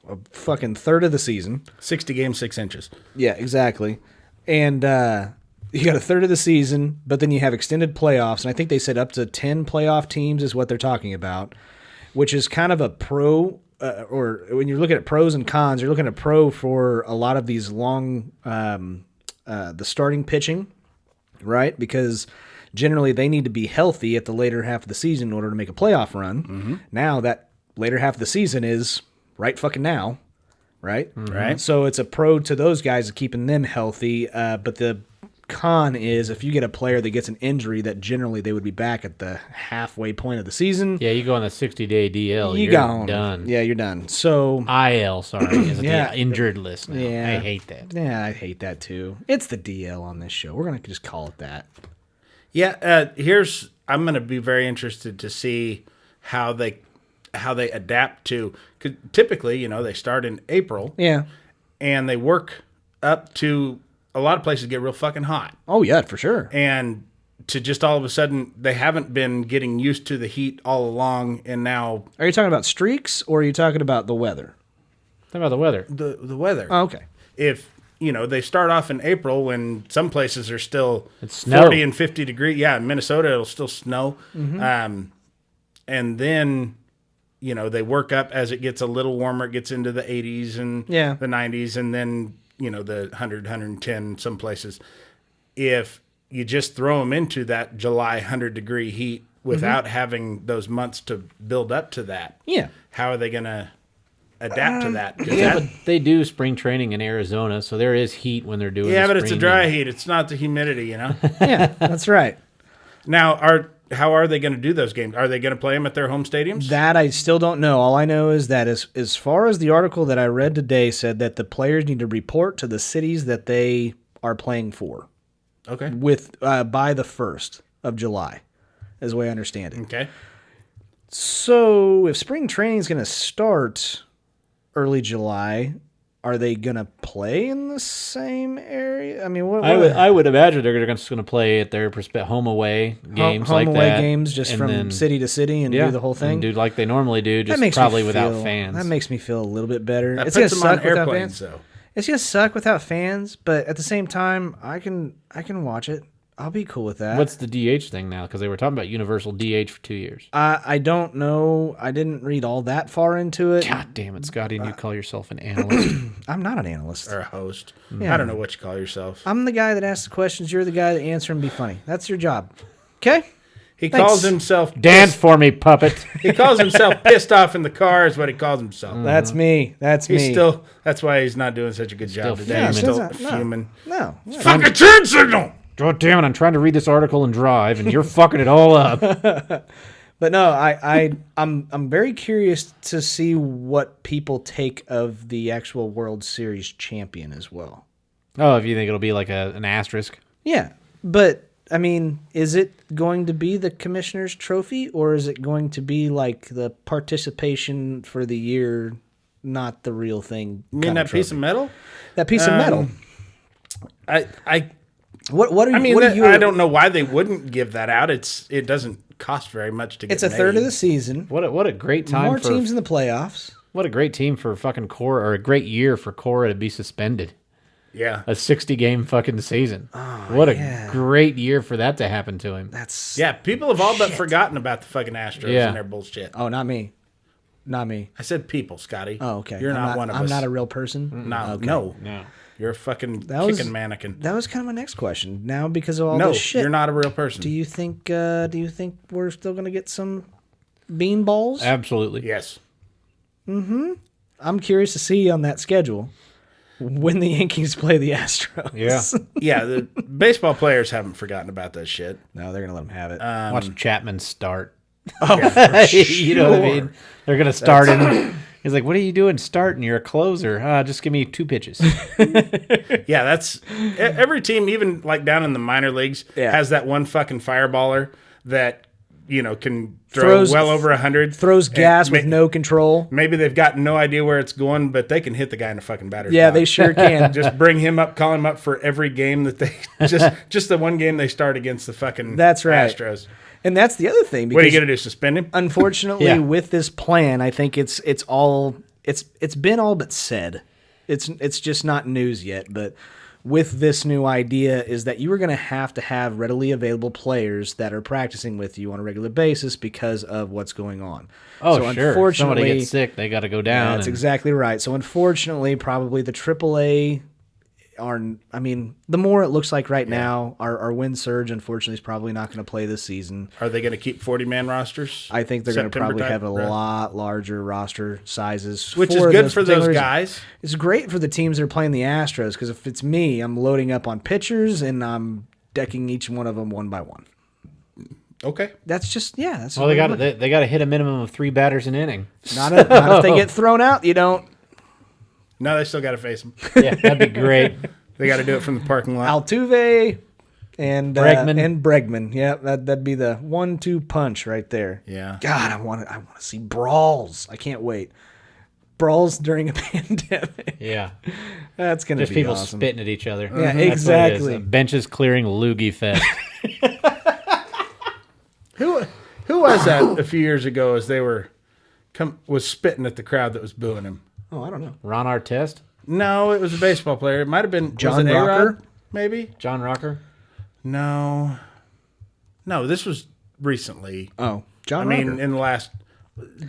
a fucking third of the season. 60 games, 6 inches. Yeah, exactly. And you got a third of the season, but then you have extended playoffs, and I think they said up to 10 playoff teams is what they're talking about, which is kind of a pro. Or when you're looking at pros and cons, you're looking at pro for a lot of these long, the starting pitching, right? Because generally they need to be healthy at the later half of the season in order to make a playoff run. Mm-hmm. Now that later half of the season is right fucking now, right? Mm-hmm. Right. So it's a pro to those guys keeping them healthy. But the con is if you get a player that gets an injury that generally they would be back at the halfway point of the season. Yeah, you go on the 60-day DL. You're You're done. Yeah, you're done. So IL, sorry, is Yeah. the injured list now. Yeah. I hate that. yeah, I hate that too. It's the DL on this show. We're gonna just call it that. Yeah, I'm going to be very interested to see how they adapt to, because typically, they start in April Yeah. and they work up to, a lot of places get real fucking hot. Oh yeah, for sure. And to just all of a sudden, they haven't been getting used to the heat all along, and now Are you talking about streaks or are you talking about the weather? Talk about the weather. the weather. Oh, okay. If they start off in April when some places are still It's snow. 40 and 50 degrees. Yeah, in Minnesota it'll still snow. And then they work up as it gets a little warmer. It gets into the 80s and Yeah. the 90s, and then the 100, 110 some places. If you just throw them into that July 100-degree heat without having those months to build up to that, Yeah. how are they going to adapt to that? 'Cause Yeah, that- but they do spring training in Arizona, so there is heat when they're doing. yeah, the but it's a spring dry game. heat. It's not the humidity, Yeah, that's right. Now, how are they going to do those games? Are they going to play them at their home stadiums? That I still don't know. All I know is that as far as the article that I read today said that the players need to report to the cities that they are playing for. Okay. with by the 1st of July, is the way I understand it. Okay. So if spring training is going to start early July, are they going to play in the same area? I mean, what I would imagine they're just going to play at their home away games home like away that. games just and from then- city to city and do the whole thing? And do like they normally do, just That makes probably me without feel- fans. That makes me feel a little bit better. That It's going puts to them on suck without airplanes, fans. though. It's going to suck without fans, but at the same time, I can watch it. I'll be cool with that. What's the DH thing now? Because they were talking about universal DH for 2 years. I don't know. I didn't read all that far into it. God damn it, Scotty, and you call yourself an analyst. I'm not an analyst. Or a host. Yeah. I don't know what you call yourself. I'm the guy that asks the questions. You're the guy that answer and be funny. That's your job. Okay? He Thanks. calls himself Dance for me, puppet. He calls himself pissed off in the car is what he calls himself. That's me. That's He's me. still. That's why he's not doing such a good job Still today. He's fuming. still No. fuming. No. Fucking turn signal. God damn it, I'm trying to read this article and drive, and you're fucking it all up. But no, I'm very curious to see what people take of the actual World Series champion as well. Oh, if you think it'll be like an asterisk. Yeah, but I mean, is it going to be the commissioner's trophy, or is it going to be like the participation for the year, not the real thing? You mean that piece of metal? That piece of metal. I What are you? I mean, what are that, your, I don't know why they wouldn't give that out. It doesn't cost very much to get. It's a third of made. the season. What a great time More for teams in the playoffs. what a great team for fucking Cora, or a great year for Cora to be suspended. Yeah, A 60-game fucking season. Oh, What a great year for that to happen to him. That's yeah. People have all but forgotten about the fucking Astros Yeah. and their bullshit. Oh, not me. Not me. I said people, Scotty. Oh, okay. You're I'm not one of us. I'm not a real person. No, Okay. no, No. you're a fucking That was- kicking mannequin. That was kind of my next question. Now, because of all No, this shit, you're not a real person. Do you think we're still gonna get some bean balls? Absolutely. Yes. I'm curious to see on that schedule when the Yankees play the Astros. Yeah. Yeah, the baseball players haven't forgotten about that shit. No, they're gonna let them have it. Watch Chapman start. oh, You know what I mean? They're going to start him. He's like, what are you doing starting? You're a closer. Just give me 2 pitches. Yeah, that's every team, even like down in the minor leagues, Yeah. has that one fucking fireballer that can throw well over 100. Throws gas And with no control. Maybe they've got no idea where it's going, but they can hit the guy in the fucking batter's Yeah, box. they sure can. Just bring him up, call him up for every game that they just the one game they start against the fucking That's right. Astros. And that's the other thing. Because What are you gonna do? Suspend him? unfortunately, Yeah. with this plan, I think it's been all but said. It's just not news yet, but with this new idea is that you are going to have readily available players that are practicing with you on a regular basis because of what's going on. Oh, So sure. If somebody unfortunately- gets sick, they got to go down. That's and- exactly right. So unfortunately, probably the AAA the more it looks like right now, our win surge, unfortunately, is probably not going to play this season. Are they gonna keep 40-man rosters? I think they're going to September probably type, have a right? lot larger roster sizes. Which is good for those particular- guys. It's great for the teams that are playing the Astros because if it's me, I'm loading up on pitchers and I'm decking each one of them one by one. Okay. That's just That's Well, the they way got I look. they got to hit a minimum of 3 batters an inning. Not if they get thrown out. You don't. No, they still got to face them. Yeah, that'd be great. They got to do it from the parking lot. Altuve and Bregman. Bregman. Yeah, that'd be the 1-2 punch right there. Yeah. God, I want to see brawls. I can't wait. Brawls during a pandemic. Yeah. That's gonna Just be people awesome. spitting at each other. Yeah, That's what it is. exactly. Benches clearing loogie fest. Who was that a few years ago as they was spitting at the crowd that was booing him? Oh, I don't know. Ron Artest, No, it was a baseball player. It might have been John was it A-Rod, Rocker? maybe? John Rocker. No, this was recently. Oh, John I mean, Rocker. in the last.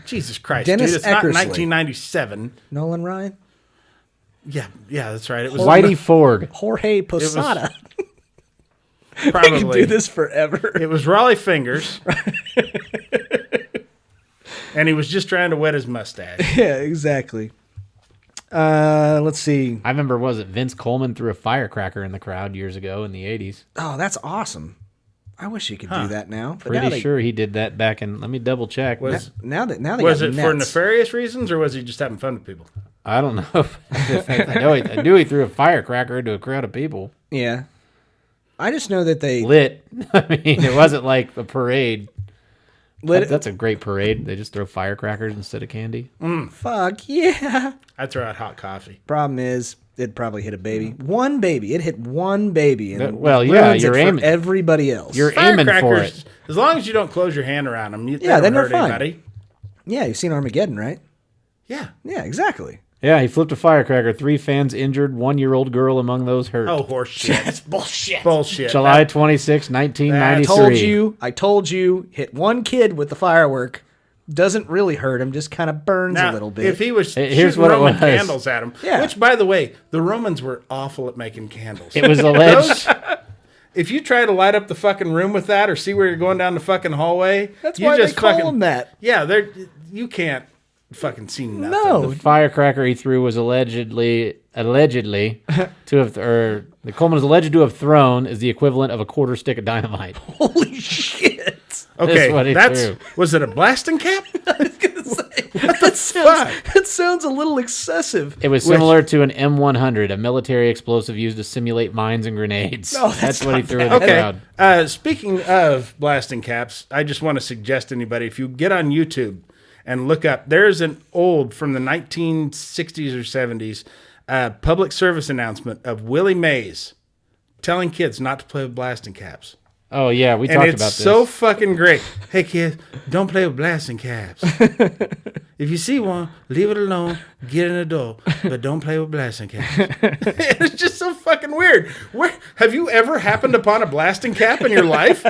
Jesus Christ, Dennis dude! It's not Eckersley. 1997. Nolan Ryan, Yeah, that's right. It was Whitey Ford. Jorge Posada. We could probably do this forever. It was Raleigh Fingers, and he was just trying to wet his mustache. Yeah, exactly. Let's see. I remember, was it Vince Coleman threw a firecracker in the crowd years ago in the 80s? Oh, that's awesome. I wish you could do that now. But Pretty now sure he did that back in, let me double check. Now they Was got it for nets. nefarious reasons, or was he just having fun with people? I don't know. I knew he threw a firecracker into a crowd of people. Yeah. I just know that they lit. I mean, it wasn't like a parade. lit. That's a great parade. They just throw firecrackers instead of candy. Fuck yeah. I'd throw out hot coffee. Problem is, it probably hit a baby. One baby. It hit one baby. And Well, yeah, ruins you're it for aiming. everybody else. You're aiming for Firecrackers, it. as long as you don't close your hand around them, they Yeah, don't then they're hurt fine. anybody. Yeah, you've seen Armageddon, right? Yeah. Yeah, exactly. Yeah, he flipped a firecracker. 3 fans injured. 1-year-old girl among those hurt. Oh, horse shit. That's bullshit. Bullshit. July 26, 1993. I told you, hit one kid with the firework. Doesn't really hurt him, just kind of burns Now, a little bit. if he was Here's shooting what it Roman was. candles at him, Yeah. which, by the way, the Romans were awful at making candles. It was alleged. If you try to light up the fucking room with that or see where you're going down the fucking hallway, That's you why just they call fucking, them that. Yeah, you can't fucking see nothing. No. The firecracker he threw was allegedly to have, or the Coleman is alleged to have thrown is the equivalent of a quarter stick of dynamite. Holy shit. Okay, what he threw. was it a blasting cap? That sounds a little excessive. It was similar to an M100, a military explosive used to simulate mines and grenades. No, that's what he not threw in the Okay. crowd. Speaking of blasting caps, I just want to suggest anybody, if you get on YouTube and look up, there's an old from the 1960s or 70s public service announcement of Willie Mays telling kids not to play with blasting caps. Oh yeah, we And talked it's about this. so fucking great. Hey kids, don't play with blasting caps. If you see one, leave it alone, get in the door, but don't play with blasting caps. It's just so fucking weird. Have you ever happened upon a blasting cap in your life?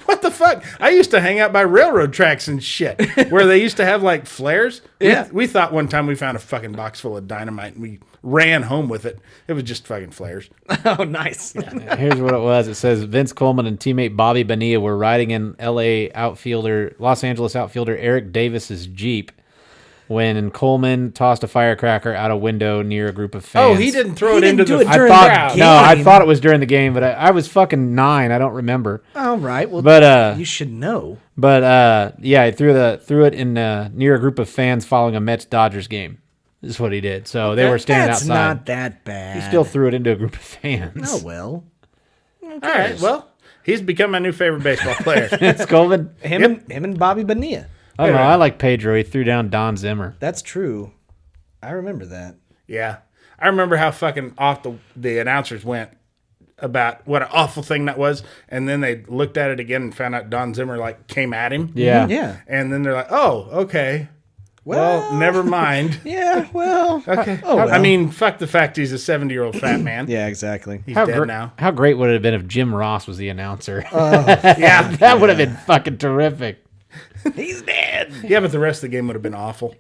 What the fuck? I used to hang out by railroad tracks and shit where they used to have like flares. Yeah. We thought one time we found a fucking box full of dynamite and we ran home with it. It was just fucking flares. Oh, nice. Here's what it was. It says Vince Coleman and teammate Bobby Bonilla were riding in Los Angeles outfielder Eric Davis's Jeep when Coleman tossed a firecracker out a window near a group of fans. Oh, he didn't throw it He into didn't the do it I during crowd. the thought I game. thought it was during the game, but I was fucking 9. I don't remember. All right. Well, But you should know. yeah, he threw it in near a group of fans following a Mets Dodgers game. Is what he did. So they were standing That's outside. not that bad. He still threw it into a group of fans. Oh, well. All right, well, he's become my new favorite baseball player. It's Coleman. Him and Bobby Bonilla. I don't know. I like Pedro. He threw down Don Zimmer. That's true. I remember that. Yeah. I remember how fucking off the announcers went about what an awful thing that was. And then they looked at it again and found out Don Zimmer like came at him. Yeah. Yeah. And then they're like, oh, okay. Well, never mind. Yeah, well. Okay. Oh, well. I mean, fuck the fact he's a 70-year-old fat man. Yeah, exactly. He's dead now. How great would it have been if Jim Ross was the announcer? Yeah. That would have been fucking terrific. He's dead. Yeah, but the rest of the game would have been awful.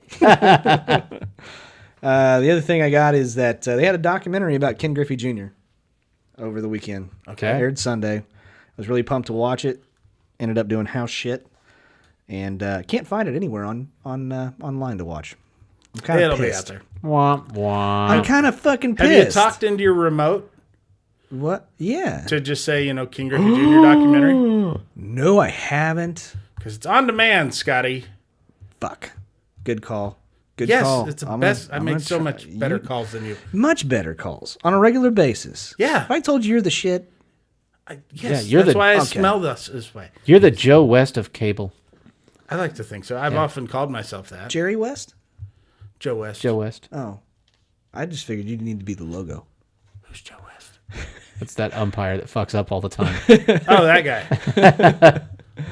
The other thing I got is that they had a documentary about Ken Griffey Jr. over the weekend. Okay. Aired Sunday. I was really pumped to watch it. Ended up doing house shit. And can't find it anywhere online to watch. I'm kind of It'll be pissed. out there. Womp womp. I'm kind of fucking Have pissed. you talked into your remote What? Yeah. to just say, King Griffey Jr. documentary? No, I haven't. Because it's on demand, Scotty. Fuck. Good call. Good Yes, call. it's the I'm best. gonna- I I'm make gonna so try- much better calls than you. Much better calls on a regular basis. Yeah. If I told you you're the shit, Yes, you're that's the- why I okay. smell this way. You're the Joe West of cable. I like to think so. I've often called myself that. Jerry West? Joe West. Joe West. Oh. I just figured you'd need to be the logo. Who's Joe West? That's that umpire that fucks up all the time. Oh, that guy.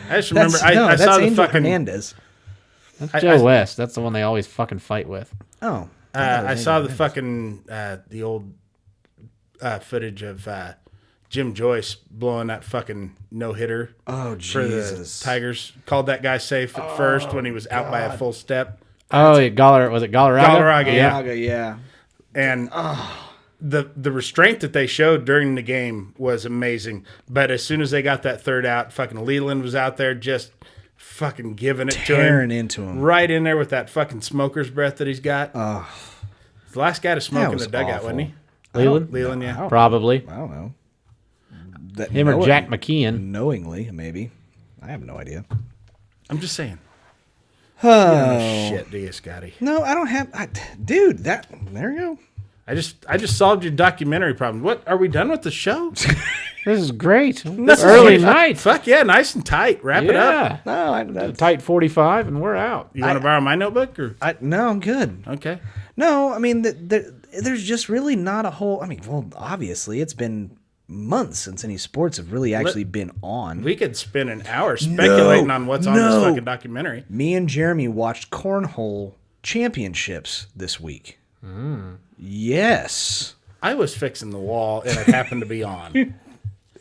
I just remember I saw the Angel fucking. Hernandez. That's Joe West. That's the one they always fucking fight with. Oh. I saw the fucking the old footage of Jim Joyce blowing that fucking no hitter. Oh, For the Jesus. Tigers. Called that guy safe at first when he was out by a full step. Oh, yeah, was it Galarraga? Galarraga, yeah. Yeah. And the restraint that they showed during the game was amazing. But as soon as they got that third out, fucking Leland was out there just fucking giving it to him. Tearing into him. Right in there with that fucking smoker's breath that he's got. The last guy to smoke That in the was dugout, awful. wasn't he? Leland? Leland, yeah. Probably. I don't know. That Him or Jack McKeon. Knowingly, maybe. I have no idea. I'm just saying. Oh. Shit, do you, Scotty? No, I don't have... dude, there you go. I just solved your documentary problem. What, are we done with the show? This is great. This is Early great. night. Fuck yeah, nice and tight. Wrap it up. No, Tight 45 and we're out. You want to borrow my notebook? Or no, I'm good. okay. No, I mean, there's just really not a whole. I mean, well, obviously, it's been months since any sports have really actually been on. We could spend an hour speculating on what's on this fucking documentary. Me and Jeremy watched cornhole championships this week. Yes. I was fixing the wall and it happened to be on.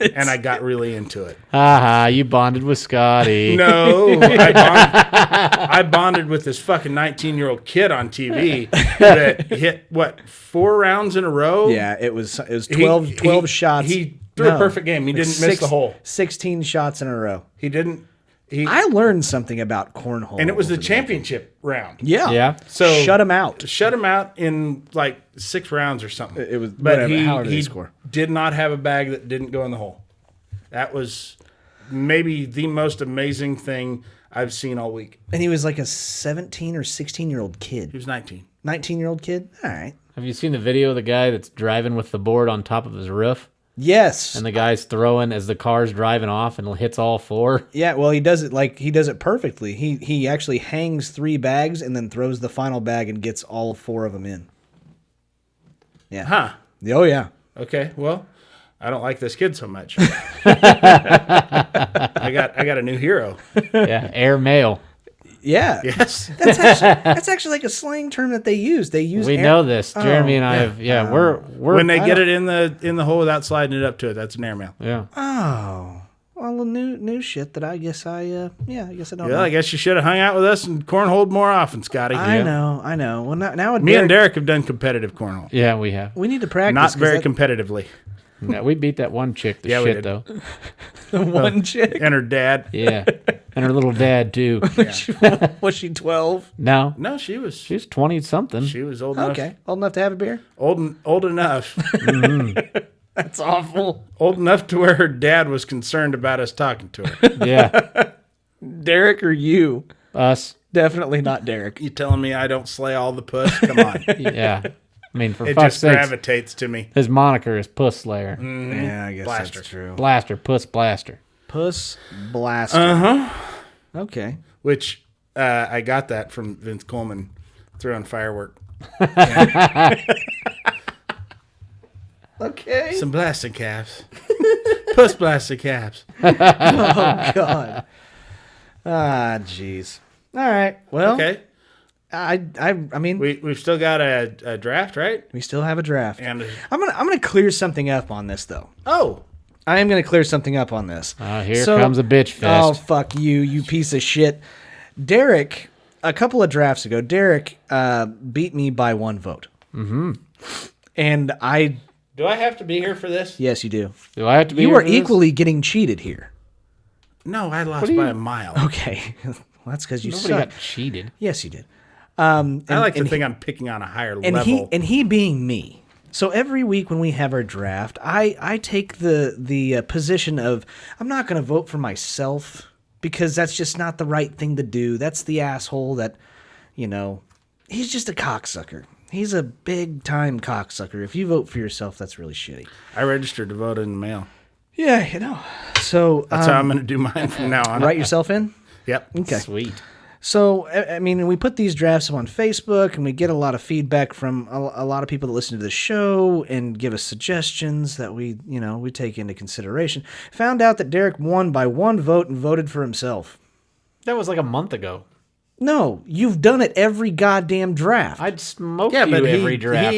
And I got really into it. Haha, you bonded with Scotty. No, I bonded with this fucking 19-year-old kid on TV that hit, 4 rounds in a row? Yeah, it was 12 shots. He threw a perfect game. He didn't miss the hole. 16 shots in a row. He didn't. I learned something about cornhole. And it was the championship round. Yeah. Yeah. So shut him out. Shut him out in like 6 rounds or something. It was but whatever, however he they score. did not have a bag that didn't go in the hole. That was maybe the most amazing thing I've seen all week. And he was like a 17 or 16-year-old kid. He was 19. 19-year-old kid? All right. Have you seen the video of the guy that's driving with the board on top of his roof? Yes. And the guy's throwing as the car's driving off and hits all 4? Yeah, well, he does it perfectly. He actually hangs 3 bags and then throws the final bag and gets all 4 of them in. Yeah. Huh. Oh, yeah. Okay. Well, I don't like this kid so much. I got a new hero. Yeah, air mail. Yeah. Yes. That's actually like a slang term that they use. They use. We know this. Jeremy and I have. Yeah, we're When they get it in the hole without sliding it up to it, that's an airmail. Yeah. Oh. Well, new shit that I guess I don't know. I guess you should have hung out with us and cornholed more often, Scotty. I know. Well, now Me and Derek have done competitive cornhole. Yeah, we have. we need to practice. Not very competitively. Yeah, we beat that one chick to Yeah, we shit, did. though. one chick. And her dad. Yeah. And her little dad, too. Was she 12? No. No, she was 20-something. she was old enough. Okay, old enough to have a beer. Old enough. That's awful. Old enough to where her dad was concerned about us talking to her. Yeah. Derek or you? Us. Definitely not Derek. You telling me I don't slay all the puss? Come on. Yeah. I mean, for It fuck's just sake, gravitates to me. his moniker is Puss Slayer. Yeah, I guess Blaster. that's true. Blaster. Puss Blaster. Puss Blaster. Okay. Which I got that from Vince Coleman throwing firework. Okay. Some blasting caps. Puss blasting caps. Oh God. Ah, jeez. All right. Well, Okay. I mean, We've still got a draft, right? we still have a draft. And I'm gonna clear something up on this though. oh, I am gonna clear something up on this. Here comes a bitch fest. Oh fuck you piece of shit. Derek, a couple of drafts ago, Derek beat me by 1 vote. Mm-hmm. And do I have to be here for this? yes, you do. Do I have to be You here are for this? equally getting cheated here. No, I lost by a mile. Okay, well, that's because you Nobody suck. got cheated. Yes, you did. I like to think I'm picking on a higher And level. he being me. So every week when we have our draft, I take the position of I'm not going to vote for myself because that's just not the right thing to do. That's the asshole that, he's just a cocksucker. He's a big time cocksucker. If you vote for yourself, that's really shitty. I registered to vote in the mail. Yeah, So That's how I'm going to do mine from now on. write yourself in. Yep. Okay. Sweet. So, I mean, we put these drafts up on Facebook, and we get a lot of feedback from a lot of people that listen to the show and give us suggestions that we take into consideration. Found out that Derek won by 1 vote and voted for himself. That was like a month ago. No, you've done it every goddamn draft. I'd smoke Yeah, you but every draft.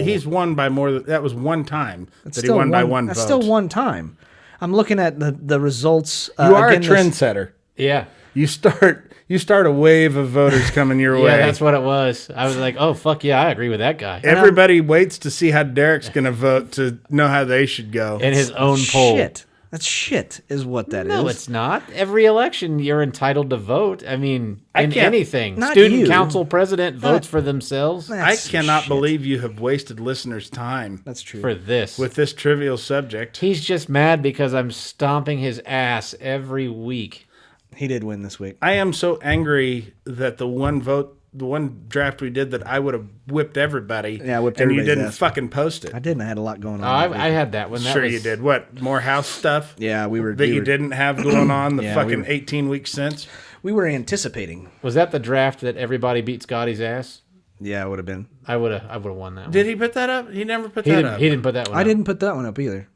he's won by more than that was one time That's that he won by 1 That's vote. still one time. I'm looking at the results. You are a again, trendsetter. Yeah. You start a wave of voters coming your way. Yeah, that's what it was. I was like, oh, fuck yeah, I agree with that guy. Everybody waits to see how Derek's going to vote to know how they should go. In his own poll. Shit. That's shit is what that is. No, it's not. Every election, you're entitled to vote. I mean, in can't- anything. not Student you. council president votes for themselves I That's cannot shit. believe you have wasted listeners' time That's true. for this. with this trivial subject. He's just mad because I'm stomping his ass every week. He did win this week. I am so angry that the 1 vote one draft we did that I would have whipped everybody. Yeah, I whipped and you everybody's didn't ass. fucking post it. I didn't. I had a lot going Oh, on. I had that one. That Sure was, you did. What, more house stuff? Yeah, we were. That you didn't have going on the Yeah, we fucking were- 18 weeks since? We were anticipating. Was that the draft that everybody beat Scotty's ass? Yeah, it would have been. I would have won that one. Did he put that up? He never put He that didn't, up. he didn't put that one I up. didn't put that one up either.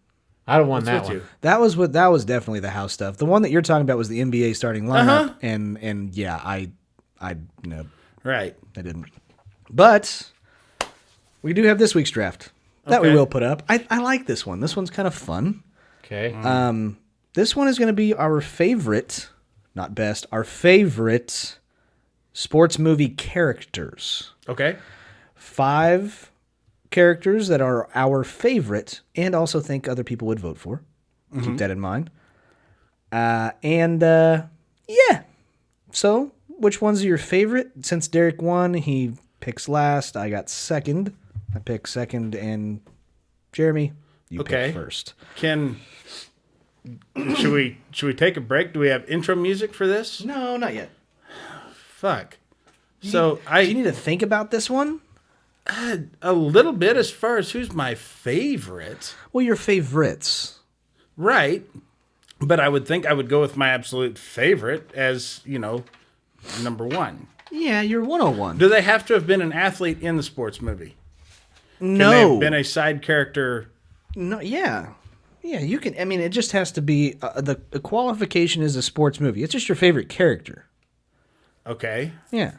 I'd have won that with one. you. That was definitely the house stuff. The one that you're talking about was the NBA starting lineup, and yeah, I no, Right. I didn't. But we do have this week's draft that we Okay. will put up. I like this one. This one's kind of fun. Okay. This one is going to be our favorite, not best, our favorite sports movie characters. Okay. 5 characters that are our favorite and also think other people would vote for. Keep that in mind. Yeah. So, which ones are your favorite? Since Derek won, he picks last. I got second. I picked second, and Jeremy, you Okay. picked first. Should we take a break? Do we have intro music for this? No, not yet. Fuck. So Do you need to think about this one? a little bit as far as who's my favorite. Well, your favorites. Right. But I would think I would go with my absolute favorite as, number 1. Yeah, you're 101. Do they have to have been an athlete in the sports movie? Can No. they have been a side character? No, yeah. Yeah, you can. I mean, it just has to be the qualification is a sports movie. It's just your favorite character. Okay. Yeah.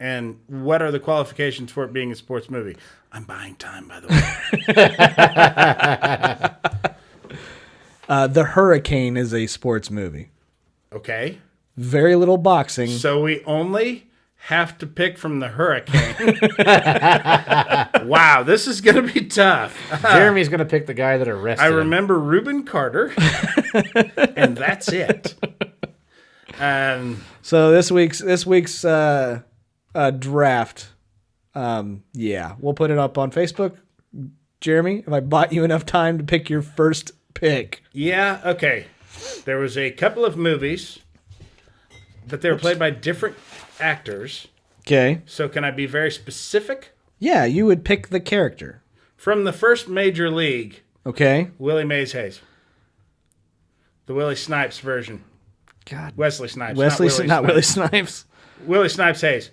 And what are the qualifications for it being a sports movie? I'm buying time, by the way. The Hurricane is a sports movie. Okay. Very little boxing. So we only have to pick from the Hurricane. Wow, this is going to be tough. Jeremy's going to pick the guy that arrested I him. remember Reuben Carter, and that's it. So this week's draft, yeah, we'll put it up on Facebook. Jeremy, have I bought you enough time to pick your first pick? Yeah, okay. There was a couple of movies, but they were played by different actors. Okay. So can I be very specific? Yeah, you would pick the character. From the first Major League, Okay. Willie Mays Hayes. The Willie Snipes version. God. Wesley Snipes. Not Willie Snipes. Willie Snipes Hayes.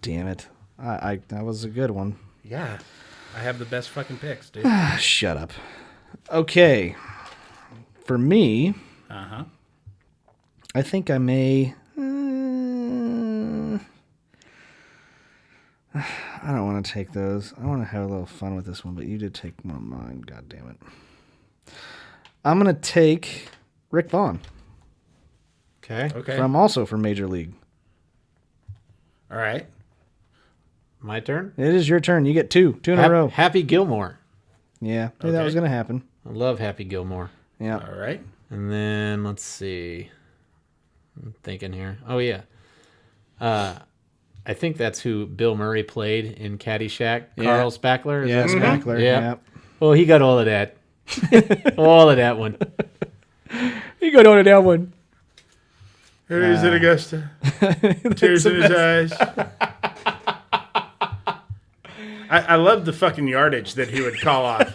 Damn it. I that was a good one. Yeah. I have the best fucking picks, dude. Shut up. Okay. For me, Uh-huh. I think I may. I don't want to take those. I want to have a little fun with this one, but you did take one of mine. God damn it. I'm going to take Rick Vaughn Okay. Okay. from Major League. All right. My turn. It is your turn. You get two in a row. Happy Gilmore. Yeah, knew that Okay. was going to happen. I love Happy Gilmore. Yeah. All right. And then let's see. I'm thinking here. Oh yeah. I think that's who Bill Murray played in Caddyshack. Yeah. Carl Spackler. Is Yeah, that his name? Spackler. Yeah. Yeah. Well, he got all of that. All of that one. You got on that one. Here he is in Augusta. Tears in his eyes. I love the fucking yardage that he would call off.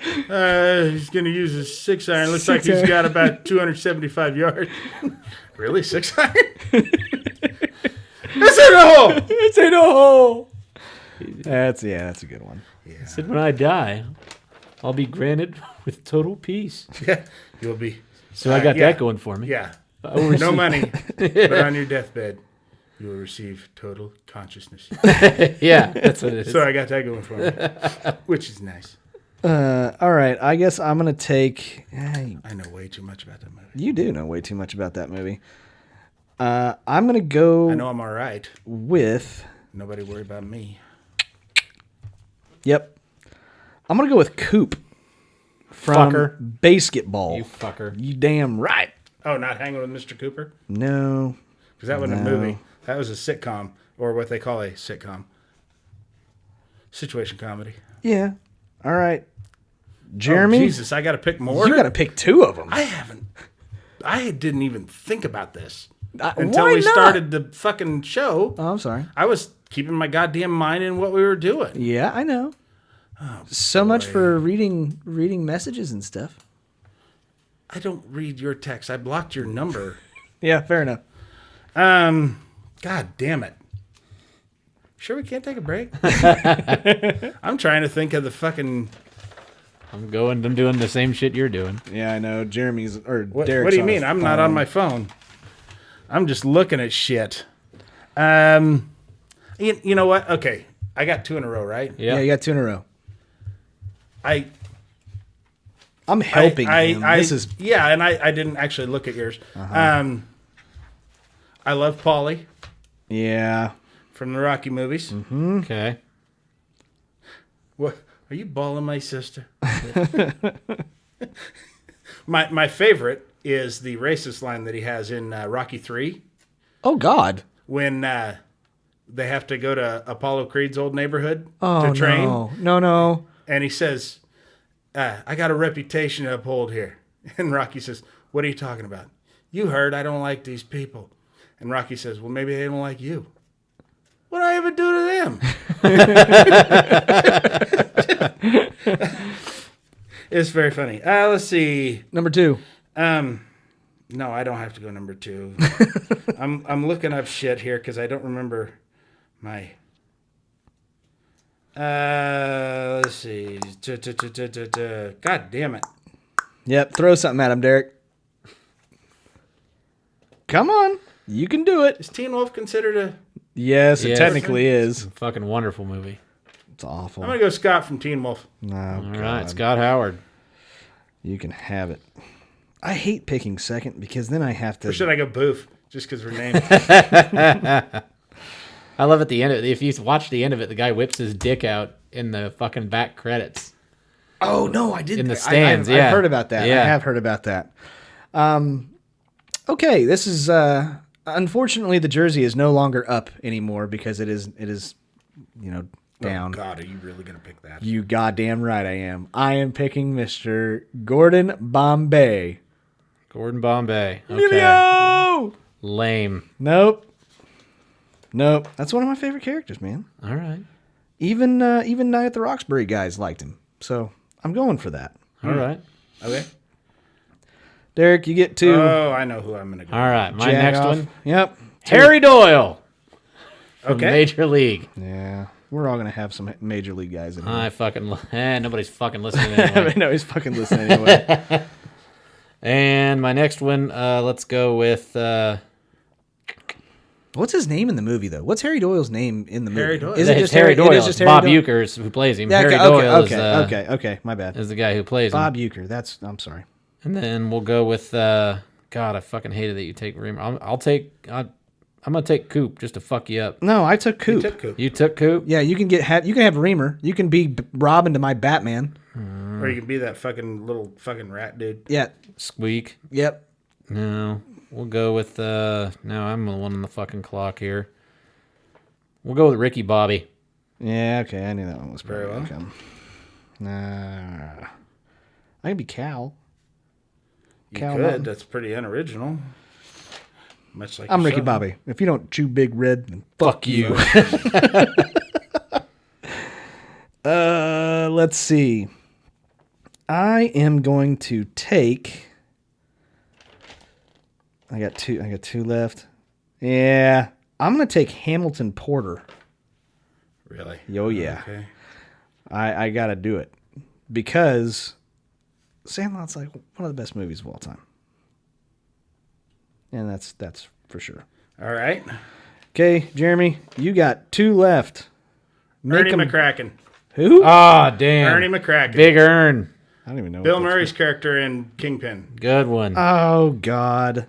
He's going to use his 6-iron. Looks like he's got about 275 yards. Really? 6-iron? It's in the hole! It's in a hole. That's a good one. He said, when I die, I'll be granted with total peace. Yeah, you'll be. So I got yeah. that going for me. Yeah. I will receive- No money, but on your deathbed, you will receive total consciousness. Yeah, that's what it is. So I got that going for me, which is nice. All right, I guess I'm going to take... I know way too much about that movie. You do know way too much about that movie. I'm going to go I know I'm all right. with... Nobody worry about me. Yep. I'm going to go with Coop from Fucker. Basketball. You fucker. You damn right. Oh, not Hanging with Mr. Cooper? No. Because that wasn't No. a movie. That was a sitcom, or what they call a sitcom. Situation comedy. Yeah. All right. Jeremy, Oh, Jesus, I got to pick more? you got to pick 2 of them. I didn't even think about this. until why we not? started the fucking show. Oh, I'm sorry. I was keeping my goddamn mind in what we were doing. Yeah, I know. So much for reading messages and stuff. I don't read your text. I blocked your number. Yeah, fair enough. God damn it. Sure we can't take a break? I'm trying to think of the fucking... I'm doing the same shit you're doing. Yeah, I know. Jeremy's or What Derek's do you on mean? his I'm not on my phone. I'm just looking at shit. You know what? Okay. I got 2 in a row, right? Yeah, you got 2 in a row. I'm helping him. This is yeah, and I didn't actually look at yours. I love Paulie yeah. from the Rocky movies. Mm-hmm. Okay. What are you balling my sister? my favorite is the racist line that he has in Rocky 3 Oh God. when they have to go to Apollo Creed's old neighborhood Oh to train. No. And he says, I got a reputation to uphold here. And Rocky says, what are you talking about? You heard I don't like these people. And Rocky says, well, maybe they don't like you. What did I ever do to them? It's very funny. Let's see. Number 2. No, I don't have to go number 2. I'm looking up shit here because I don't remember my... let's see. God damn it. Yep, throw something at him, Derek. Come on. You can do it. Is Teen Wolf considered a... Yes, it Yes. technically is. Fucking wonderful movie. It's awful. I'm going to go Scott from Teen Wolf. Oh, All God. right, Scott Howard. You can have it. I hate picking second because then I have to... Or should I go Boof? Just because we're named. I love at the end of it. If you watch the end of it, the guy whips his dick out in the fucking back credits. Oh, no, I didn't. In the stands, yeah. I've heard about that. Yeah. I have heard about that. Okay, this is... unfortunately, the jersey is no longer up anymore because it is down. Oh, God, are you really going to pick that? You goddamn right I am. I am picking Mr. Gordon Bombay. Gordon Bombay. Okay. Emilio! Lame. Nope. That's one of my favorite characters, man. All right. Even Night at the Roxbury guys liked him. So I'm going for that. All right. Okay. Derek, you get 2. Oh, I know who I'm going to go. All right. My Jag next off. one. Yep. Harry Doyle. From Okay. Major League. Yeah. We're all going to have some major league guys in here. I fucking... nobody's fucking listening anyway. No, he's fucking listening anyway. And my next one, let's go with... What's his name in the movie, though? What's Harry Doyle's name in the movie? Harry Doyle. Is it it's just Harry Doyle. It is just Harry Bob Doyle? Euchre's who plays him. Yeah, Harry okay, Doyle okay. My bad. is the guy who plays him. Bob Euchre. I'm sorry. And then we'll go with... God, I fucking hated that you take Reamer. I'm gonna take Coop just to fuck you up. No, I took Coop. You took Coop? Yeah, you can have Reamer. You can be Robin to my Batman. Or you can be that fucking little fucking rat dude. Yeah. Squeak? Yep. No. We'll go with... no, I'm the one on the fucking clock here. We'll go with Ricky Bobby. Yeah, okay. I knew that one was probably Very well. going to come. Nah. I can be Cal. You Cal could. Martin. That's pretty unoriginal. Much like I'm Ricky yourself. Bobby. If you don't chew Big Red, then fuck you. Let's see. I am going to take... I got two left. Yeah. I'm going to take Hamilton Porter. Really? Oh, yeah. Okay. I got to do it. Because Sandlot's like one of the best movies of all time. And that's for sure. All right. Okay, Jeremy, you got 2 left. Ernie 'em- McCracken. Who? Ah, damn. Ernie McCracken. Big Earn. I don't even know. Bill what that's- Murray's character in Kingpin. Good one. Oh, God.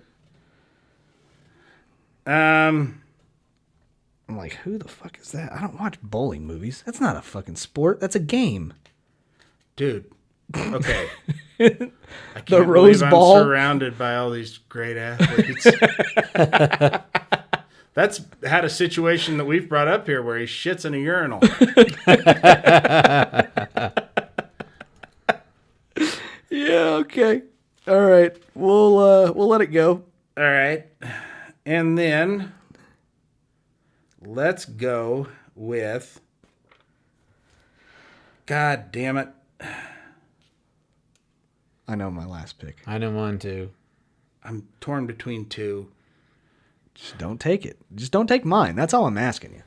Um, I'm like, who the fuck is that? I don't watch bowling movies. That's not a fucking sport. That's a game. dude. Okay. I can't The believe Rose Bowl? I'm surrounded by all these great athletes. That's had a situation that we've brought up here where he shits in a urinal. Yeah, okay. All right. We'll let it go. All right. And then let's go with. God damn it. I know my last pick. I know mine too. I'm torn between two. Just don't take it. Just don't take mine. That's all I'm asking you.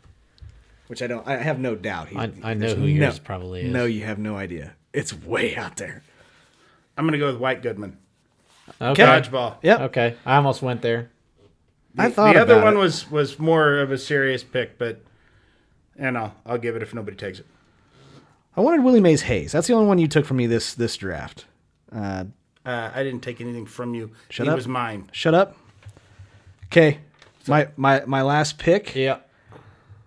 Which I don't. I have no doubt. I know who yours probably is. No, you have no idea. It's way out there. I'm going to go with White Goodman. Okay. Dodgeball. Yep. Okay. I almost went there. I thought the other about one it. was more of a serious pick, but I'll give it if nobody takes it. I wanted Willie Mays Hayes. That's the only one you took from me this draft. I didn't take anything from you. Shut he up. was mine. Shut up. Okay. My last pick. Yeah.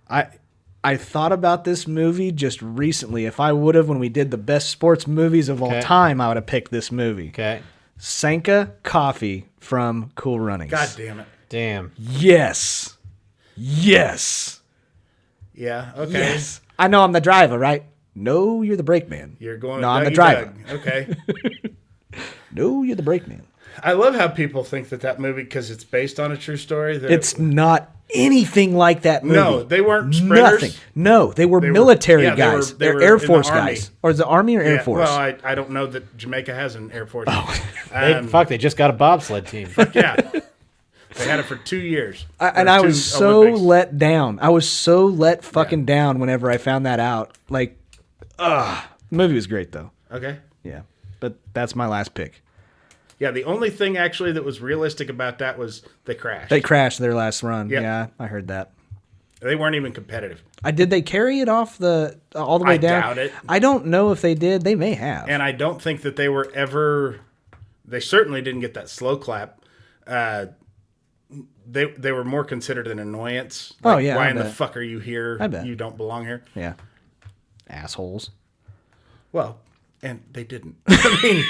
I thought about this movie just recently. If I would have, when we did the best sports movies of all Okay. time, I would have picked this movie. Okay. Sanka Coffee from Cool Runnings. God damn it. Damn. Yes. Yes. Yeah. Okay. Yes. I know I'm the driver, right? No, you're the brake man. You're going. No, I'm the Dougie driver. Doug. Okay. No, you're the brake man. I love how people think that movie, because it's based on a true story. It's not anything like that movie. No, they weren't sprinters. Nothing. No, they were They were- military yeah, they were- guys. they They're were Air in the Force Army. guys. Or is it Army or Air Yeah, Force? well, I don't know that Jamaica has an Air Force. They just got a bobsled team. Yeah. They had it for 2 years. I Or was two so Olympics. let down. I was so let fucking down whenever I found that out. Like, the movie was great, though. Okay. Yeah. But that's my last pick. Yeah, the only thing actually that was realistic about that was they crashed. They crashed their last run. Yep. Yeah, I heard that. They weren't even competitive. Did they carry it off all the way I down? doubt it. I don't know if they did. They may have. And I don't think that they were ever. They certainly didn't get that slow clap. They were more considered an annoyance. Oh, yeah, why I in the bet. fuck are you here? I bet. You don't belong here. Yeah. Assholes. Well, and they didn't. I mean,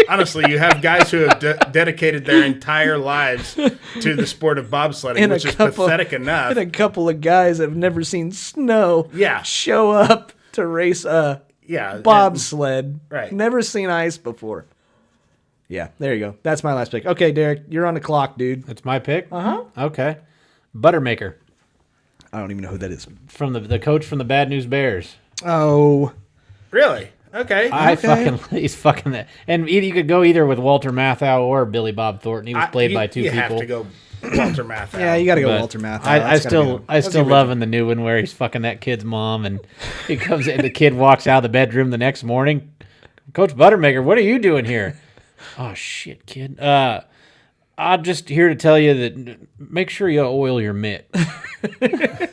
honestly, you have guys who have dedicated their entire lives to the sport of bobsledding, which is pathetic enough. And a couple of guys that have never seen snow Yeah. show up to race a Yeah, bobsled. Right. Never seen ice before. Yeah, there you go. That's my last pick. Okay, Derek, you're on the clock, dude. That's my pick? Uh-huh. Okay. Buttermaker. I don't even know who that is. From the coach from the Bad News Bears. Oh. Really? Okay. He's fucking that. And you could go either with Walter Matthau or Billy Bob Thornton. He was played by two you people. have to go Walter Matthau. Yeah, you got to go But Walter Matthau. I That's gotta be still him. I still love in the new one where he's fucking that kid's mom, and he comes in. The kid walks out of the bedroom the next morning. Coach Buttermaker, what are you doing here? Oh shit, kid. I'm just here to tell you that make sure you oil your mitt.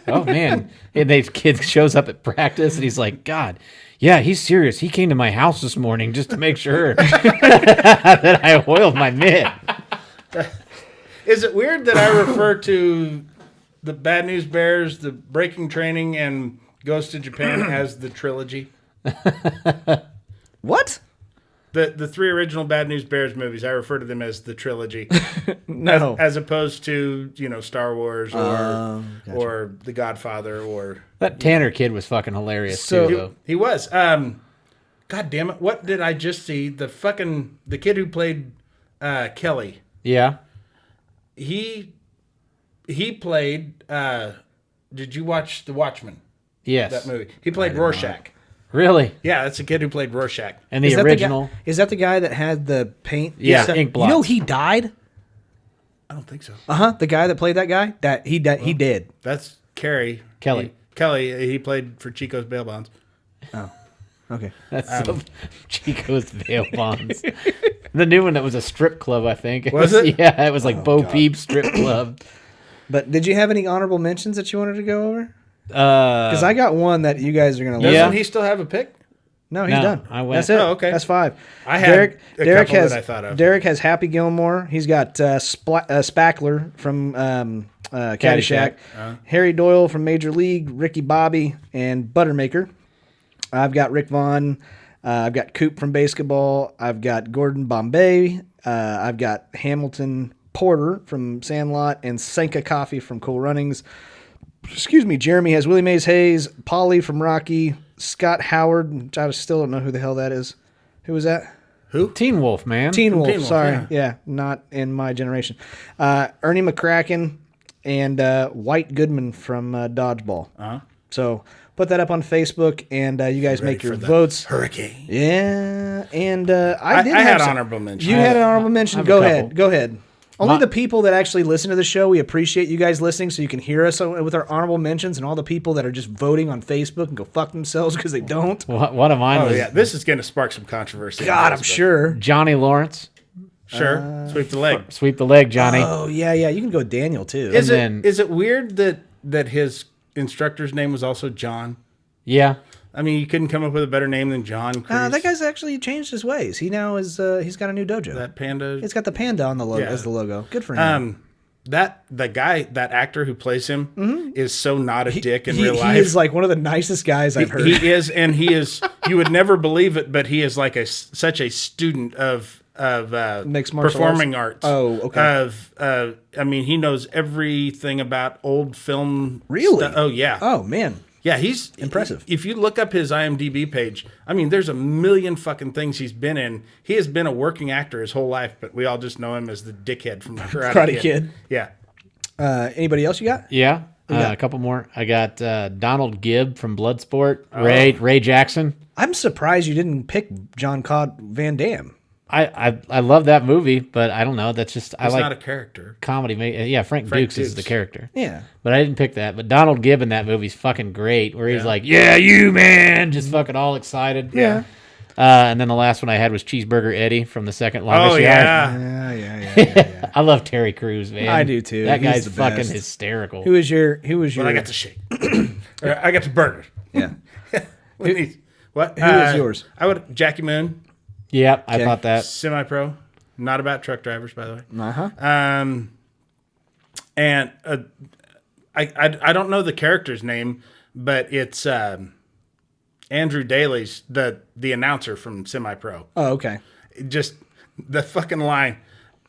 Oh man, and the kid shows up at practice and he's like, God, yeah, he's serious. He came to my house this morning just to make sure that I oiled my mitt. Is it weird that I refer to the Bad News Bears, the Breaking Training, and Goes to Japan as the trilogy? What? The three original Bad News Bears movies, I refer to them as the trilogy, No. as opposed to Star Wars or Gotcha. or The Godfather or That Tanner kid was fucking hilarious So- too, though. he was. God damn it! What did I just see? The kid who played Kelly. Yeah. He played. Did you watch The Watchmen? Yes. That movie. He played Rorschach. Really? Yeah, that's a kid who played Rorschach. And the original. Is that the guy that had the paint? Yeah, stuff? ink You know blots. he died? I don't think so. The guy that played that guy? He did. That's Kelly. He played for Chico's Bail Bonds. Okay. That's Chico's Bail Bonds. The new one that was a strip club, I think. Was it? Yeah, it was like Bo Peep strip club. But did you have any honorable mentions that you wanted to go over? Because Because I got one that you guys are going to Doesn't love. Yeah. he still have a pick? No, he's No, done. I went- That's it. Oh, okay. That's 5. I had a Derek couple has, that I thought of. Derek has Happy Gilmore. He's got Spackler from Caddyshack. Harry Doyle from Major League. Ricky Bobby and Buttermaker. I've got Rick Vaughn. I've got Coop from basketball. I've got Gordon Bombay. I've got Hamilton Porter from Sandlot and Sanka Coffee from Cool Runnings. Excuse me, Jeremy has Willie Mays Hayes, Polly from Rocky, Scott Howard, which I still don't know who the hell that is. Who was that? Who? Teen Wolf, man. Teen Wolf. Teen Wolf, Sorry, yeah, not in my generation. Ernie McCracken and White Goodman from Dodgeball. Uh-huh. So put that up on Facebook, and you guys make your votes. Hurricane. Yeah, and I had honorable mention. You had an honorable mention. have a Go couple. ahead. Go ahead. Only the people that actually listen to the show, we appreciate you guys listening so you can hear us with our honorable mentions, and all the people that are just voting on Facebook and go fuck themselves because they don't. One of mine Oh, was yeah. This is going to spark some controversy. God, I'm sure. Johnny Lawrence. Sure. Sweep the leg. Sweep the leg, Johnny. Oh, yeah. You can go with Daniel, too. Is then- it weird that his instructor's name was also John? Yeah. I mean, you couldn't come up with a better name than John Kreese. That guy's actually changed his ways. He now is, he's got a new dojo. That panda. It's got the panda on the logo Yeah. as the logo. Good for him. That actor who plays him is so not a dick in he, real he life. is like one of the nicest guys I've heard. He is, and he is. You would never believe it, but he is like such a student of Mixed martial performing arts. Oh, okay. I mean, he knows everything about old film. Really? Oh yeah. Oh, man. Yeah, he's Impressive. If you look up his IMDb page, I mean, there's a million fucking things he's been in. He has been a working actor his whole life, but we all just know him as the dickhead from Karate Kid. Yeah. Anybody else you got? Yeah. got? A couple more. I got Donald Gibb from Bloodsport. Ray Jackson. I'm surprised you didn't pick John Claude Van Damme. I love that movie, but I don't know. That's just I He's like not a character. comedy. Yeah, Frank Dukes is the character. Yeah. But I didn't pick that. But Donald Gibb in that movie's fucking great, where he's like, "Yeah, you man," just fucking all excited. Yeah. And then the last one I had was Cheeseburger Eddie from the second longest Oh yard. yeah. Yeah. I love Terry Crews, man. I do too. That He's guy's the fucking best. hysterical. Who was your? Well, I got the shake. Or, I got the burger. Yeah. What? Who is yours? I would Jackie Moon, Yep, I Okay. thought that. semi-pro. Not about truck drivers, by the way. Uh-huh. And I don't know the character's name, but it's Andrew Daly's the announcer from Semi-Pro. Oh, okay. Just the fucking line,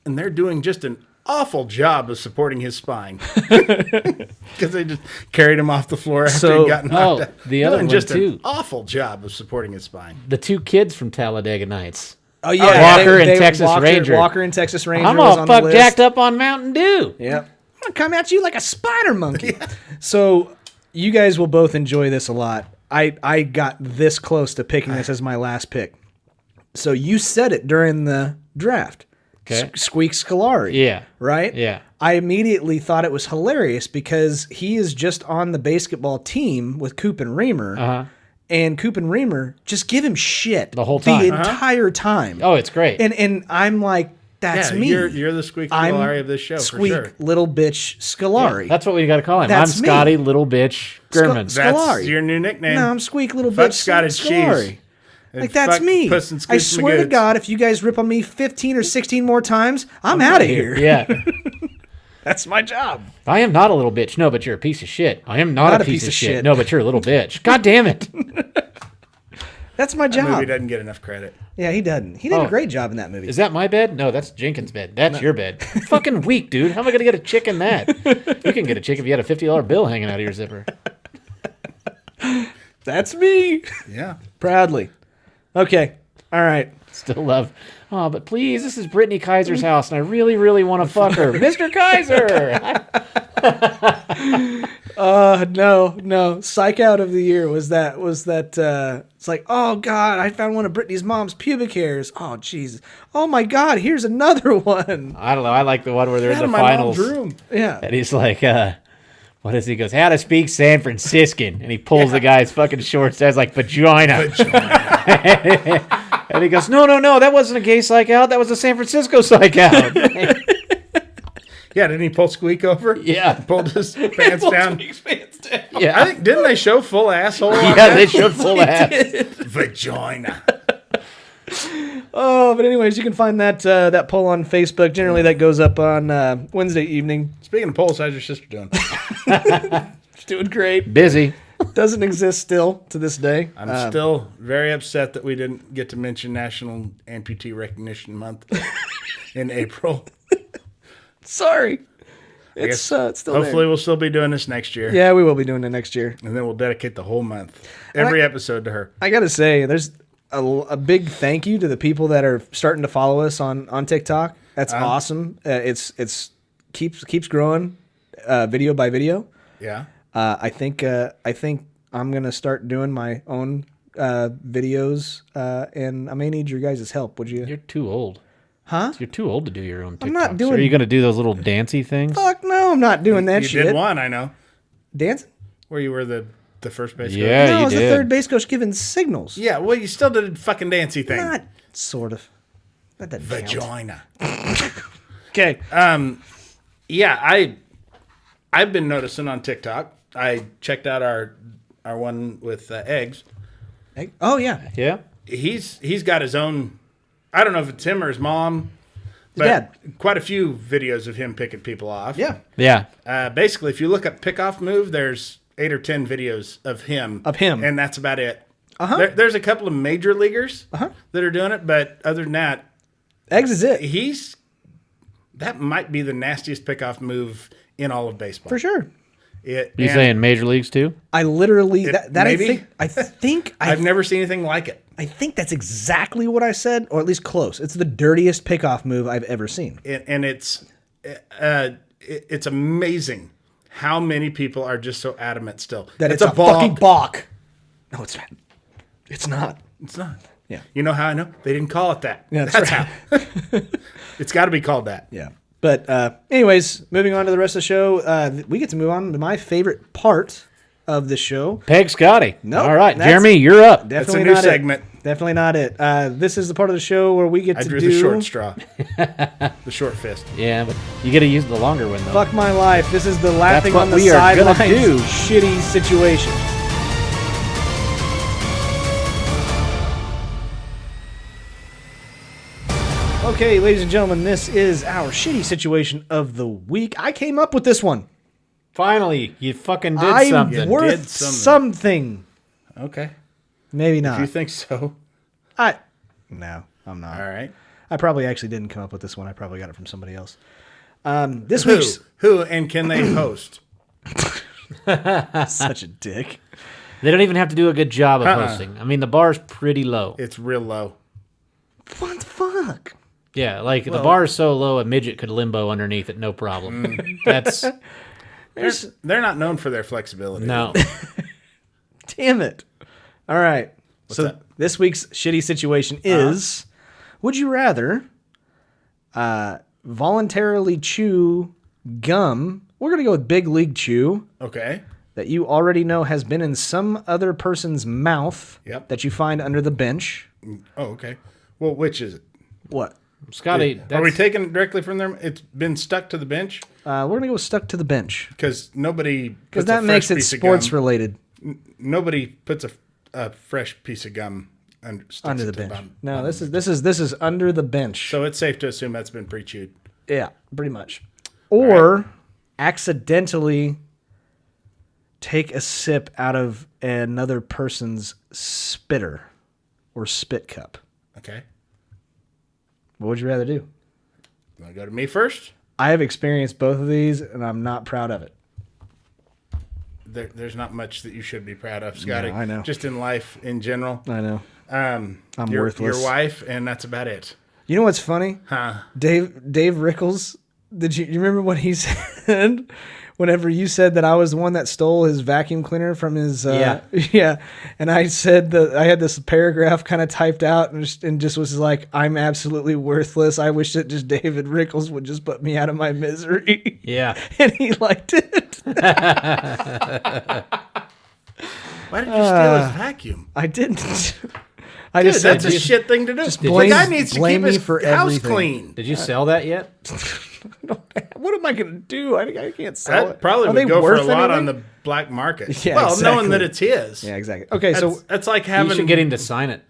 and they're doing just an awful job of supporting his spine because they just carried him off the floor after So- he got knocked out. the other Doing one, just too. an awful job of supporting his spine. The two kids from Talladega Nights. Oh yeah. Walker and Texas Ranger. Walker and Texas Ranger. I'm was all on the fuck list. jacked up on Mountain Dew. Yep. I'm gonna come at you like a spider monkey. So you guys will both enjoy this a lot. I got this close to picking this as my last pick. So you said it during the draft. Okay. Squeak Scolari. Yeah. Right? Yeah. I immediately thought it was hilarious because he is just on the basketball team with Coop and Reamer. Uh-huh. And Coop and Reamer just give him shit The whole time. The entire time. Oh, it's great. And I'm like, that's Yeah, me. you're the Squeak I'm Scolari of this show, Squeak for sure. little bitch Scolari. That's what we got to call him. That's I'm me. Scotty Little Bitch Gurman. Sc- Scolari. That's your new nickname. No, I'm Squeak little Fuck bitch Scottish Scolari. cheese. And Like that's fuck me. Puss and I Scoots swear to Magoots. God, if you guys rip on me 15 or 16 more times, I'm out of here. Yeah. That's my job. I am not a little bitch. No, but you're a piece of shit. I am not a piece of shit. No, but you're a little bitch. God damn it. That's my That job. movie doesn't get enough credit. Yeah, he doesn't. He did Oh. a great job in that movie. Is that my bed? No, that's Jenkins' bed. That's your bed. Fucking weak, dude. How am I going to get a chick in that? You can get a chick if you had a $50 bill hanging out of your zipper. That's me. Yeah. Proudly. Okay. All right. Still love. Oh, but please, this is Brittany Kaiser's house, and I really, really want to fuck her. Mr. Kaiser! No. Psych out of the year was that it's like, oh God, I found one of Brittany's mom's pubic hairs. Oh Jesus. Oh my God, here's another one. I don't know. I like the one where they're in Out the of my finals. mom's room. Yeah. And he's like, what is he? He goes, how to speak San Franciscan. And he pulls the guy's fucking shorts down. It's like, vagina. And he goes, no, that wasn't a gay psych out. That was a San Francisco psych out. Yeah, didn't he pull Squeak over? Yeah. Pulled his pants down. Yeah. I think, didn't they show full asshole on Yeah, that? they showed full ass. Vagina. Oh, but anyways, you can find that poll on Facebook. Generally, that goes up on Wednesday evening. Speaking of polls, how's your sister doing? She's doing great. Busy. Doesn't exist still to this day. I'm still very upset that we didn't get to mention National Amputee Recognition Month in April. Sorry. It's guess still Hopefully there. we'll still be doing this next year. Yeah, we will be doing it next year. And then we'll dedicate the whole month, every episode to her. I gotta say, a big thank you to the people that are starting to follow us on TikTok. That's awesome. It's keeps growing, video by video. Yeah. I think I'm gonna start doing my own videos, and I may need your guys' help. Would you? You're too old. Huh? You're too old to do your own TikToks. I'm not doing. Are you going to do those little dancey things? Fuck no, I'm not doing that You shit. did one, I know. Dancing? Where you were the first base coach. Yeah, No, I you was did. the third base coach giving signals. Yeah, well, you still did a fucking dancey thing. Not sort of. That doesn't count. Vagina. Okay. Yeah, I've been noticing on TikTok. I checked out our one with eggs. Oh yeah. Yeah. He's got his own. I don't know if it's him or his mom. But dad. quite a few videos of him picking people off. Yeah. Yeah. Basically, if you look up pick-off move, there's 8 or 10 videos of him. And that's about it. There's a couple of major leaguers that are doing it, but other than that, Eggs is it. That might be the nastiest pick-off move in all of baseball. For sure. You saying major leagues too? I literally that maybe? I think I've never seen anything like it. I think that's exactly what I said, or at least close. It's the dirtiest pickoff move I've ever seen. And it's amazing how many people are just so adamant still That it's a fucking balk. No, it's not. It's not. It's not. Yeah. You know how I know? They didn't call it that. Yeah, that's right. how. It's got to be called that. Yeah. But anyways, moving on to the rest of the show, we get to move on to my favorite part of the show. Peg Scotty. Nope, All right, that's- Jeremy, you're up. That's a Definitely new not segment. It. Definitely not it. This is the part of the show where we get I to drew do the short straw. The short fist. Yeah, but you got to use the longer one though. Fuck my life. This is the laughing what on the we are gonna sidelines do. shitty situation. Okay, ladies and gentlemen, this is our shitty situation of the week. I came up with this one. Finally, you fucking did I'm something. worth Did something. something. Okay. Maybe If you not. think so. No, I'm not. All right. I probably actually didn't come up with this one. I probably got it from somebody else. This week's Who and can they host? such a dick. They don't even have to do a good job of hosting. I mean, the bar's pretty low. It's real low. What the fuck? Yeah, like the bar is so low, a midget could limbo underneath it, no problem. That's They're not known for their flexibility. no. Damn it. All right. So that? this week's shitty situation is, would you rather voluntarily chew gum? We're going to go with Big League Chew Okay. that you already know has been in some other person's mouth that you find under the bench. Oh, okay. Well, which is it? What? Scotty, Are we taking it directly from them? It's been stuck to the bench? We're going to go with stuck to the bench. Because nobody... Because that makes it sports related. Nobody puts a fresh piece of gum Under the bench. No, this is under the bench. So it's safe to assume that's been pre-chewed. Yeah, pretty much. Or accidentally take a sip out of another person's spitter or spit cup. Okay. What would you rather do? You want to go to me first? I have experienced both of these, and I'm not proud of it. There's not much that you should be proud of, Scotty. No, I know. Just in life in general. I know. I'm your, worthless. Your wife, and that's about it. You know what's funny? Huh? Dave Rickles, you remember what he said? Whenever you said that I was the one that stole his vacuum cleaner from his yeah, and I said that I had this paragraph kind of typed out and just was like, I'm absolutely worthless. I wish that just David Rickles would just put me out of my misery. Yeah. And he liked it. Why did you steal his vacuum? I didn't. I Dude, just said that's a shit thing to do. just The blame- guy needs to blame keep me his for house everything. clean. Did you sell that yet? what am I going to do? I can't sell That it. probably Are they would go for a worth lot anything? on the black market. Yeah, well, exactly. knowing that it's his. Yeah, exactly. Okay, so That's like You having... should get him to sign it.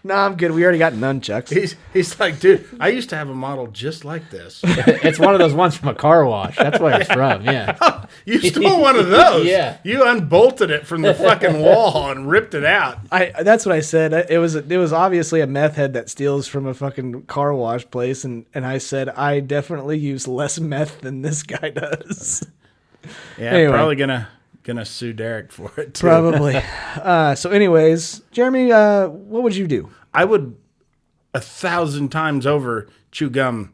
no, I'm good. We already got nunchucks. He's like, dude, I used to have a model just like this. It's one of those ones from a car wash. That's where it's from. Yeah. You stole one of those. Yeah. You unbolted it from the fucking wall and ripped it out. That's what I said. It was obviously a meth head that steals from a fucking car wash place, and I said I definitely use less meth than this guy does. Yeah, Anyway. probably gonna gonna sue Derek for it too. Probably. So anyways, Jeremy, what would you do? I would 1,000 times over chew gum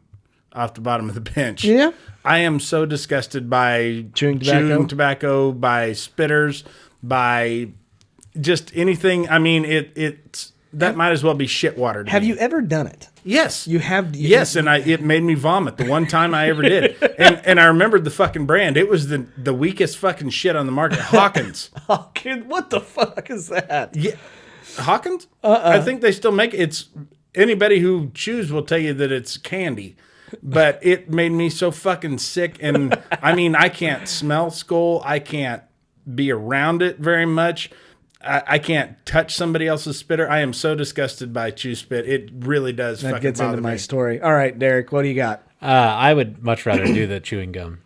off the bottom of the bench. Yeah? I am so disgusted by Chewing tobacco? by spitters, by just anything. I mean, it's that might as well be shit water. Have you ever done it? Yes. You have. Yes, and it made me vomit the one time I ever did. And I remembered the fucking brand. It was the weakest fucking shit on the market. Hawkins. Hawkins? What the fuck is that? Yeah. Hawkins? I think they still make it. It's anybody who chews will tell you that it's candy. But it made me so fucking sick. And I mean, I can't smell Skull. I can't be around it very much. I can't touch somebody else's spitter. I am so disgusted by chew spit. It really does That fucking gets bother into my me. story. All right, Derek, what do you got? I would much rather do the chewing gum.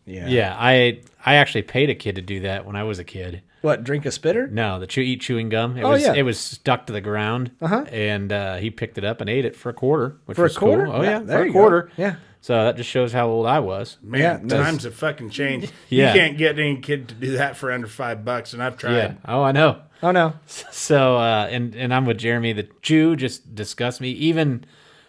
Yeah. Yeah, I actually paid a kid to do that when I was a kid. What, drink a spitter? No, eat chewing gum. Yeah. It was stuck to the ground, and he picked it up and ate it for a quarter. Which For a was quarter? Cool. Oh Yeah, yeah, there for you a go. quarter. Yeah. So that just shows how old I was. Man, Yeah, times have fucking changed. Yeah. You can't get any kid to do that for under $5, and I've tried. Yeah. Oh, I know. Oh, no. So and I'm with Jeremy. The chew just disgusts me. Even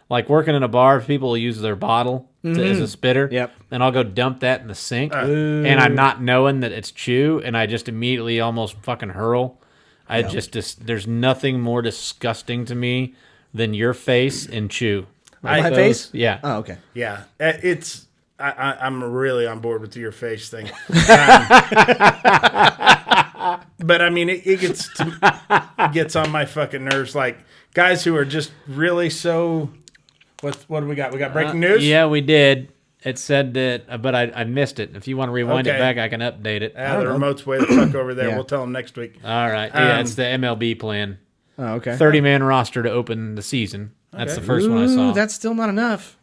like working in a bar, if people will use their bottle as a spitter. Yep. And I'll go dump that in the sink, and I'm not knowing that it's chew, and I just immediately almost fucking hurl. I just there's nothing more disgusting to me than your face and chew. My face? Yeah. Oh, okay. Yeah, I'm really on board with your face thing. But I mean, it gets on my fucking nerves. Like guys who are just really so. What do we got? We got breaking news. Yeah, we did. It said that, but I missed it. If you want to rewind it Okay. back, I can update it. The remote's way the fuck over there. Yeah. We'll tell them next week. All right. Yeah, it's the MLB plan. Oh, okay. 30-man roster to open the season. That's the first one I saw. That's still not enough.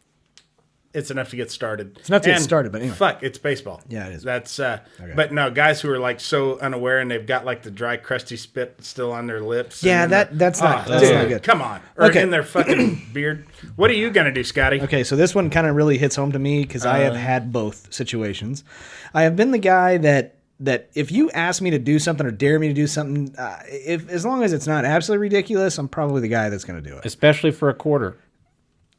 It's enough to get started. It's enough to get started, but anyway. Fuck, it's baseball. Yeah, it is. That's but no, guys who are like so unaware and they've got like the dry, crusty spit still on their lips. Yeah, and then that's not dude, good. Come on, or Okay. in their fucking beard. What are you gonna do, Scotty? Okay, so this one kind of really hits home to me because I have had both situations. I have been the guy that if you ask me to do something or dare me to do something, if as long as it's not absolutely ridiculous, I'm probably the guy that's going to do it. Especially for a quarter.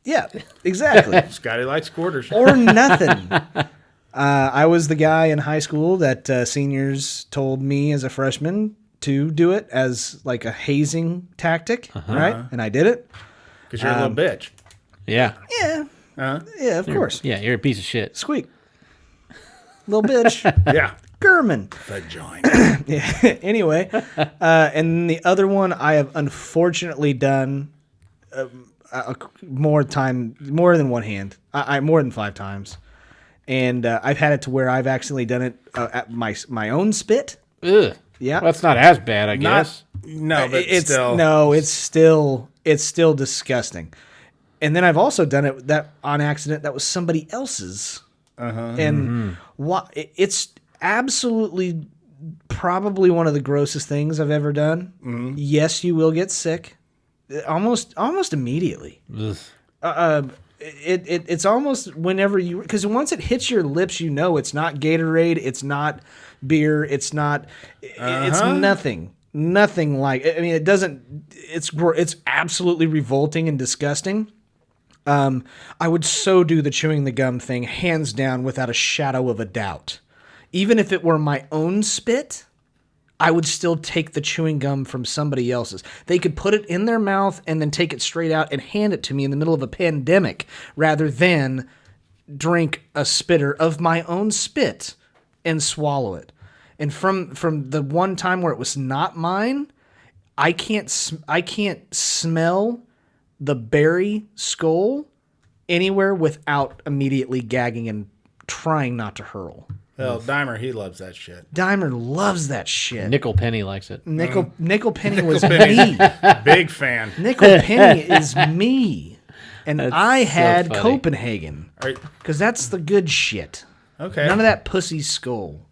Yeah, exactly. Scotty likes quarters. Or nothing. I was the guy in high school that seniors told me as a freshman to do it as like a hazing tactic, right? And I did it. Because you're a little bitch. Yeah. Yeah, yeah, of course. Yeah, you're a piece of shit. Squeak. Little bitch. Yeah. German. Vagina. Yeah. Anyway, and the other one I have unfortunately done more than one hand. I more than 5 times, and I've had it to where I've accidentally done it at my own spit. Ugh. Yeah. Well, that's not as bad, I guess. No, but It's still. no, it's still disgusting. And then I've also done it that on accident that was somebody else's. And it's absolutely probably one of the grossest things I've ever done. Yes, you will get sick almost immediately. Ugh. It's almost whenever you, because once it hits your lips, you know it's not Gatorade, it's not beer, it's nothing like. I mean, it doesn't. It's absolutely revolting and disgusting. I would so do the chewing the gum thing, hands down, without a shadow of a doubt. Even if it were my own spit, I would still take the chewing gum from somebody else's. They could put it in their mouth and then take it straight out and hand it to me in the middle of a pandemic rather than drink a spitter of my own spit and swallow it. And from the one time where it was not mine, I can't smell the berry skull anywhere without immediately gagging and trying not to hurl. Well, Dimer, he loves that shit. Dimer loves that shit. Nickel Penny likes it. Nickel Penny was Penny. me. Big fan. Nickel Penny is me. And I so had funny. Copenhagen. Because that's the good shit. Okay. None of that pussy skull.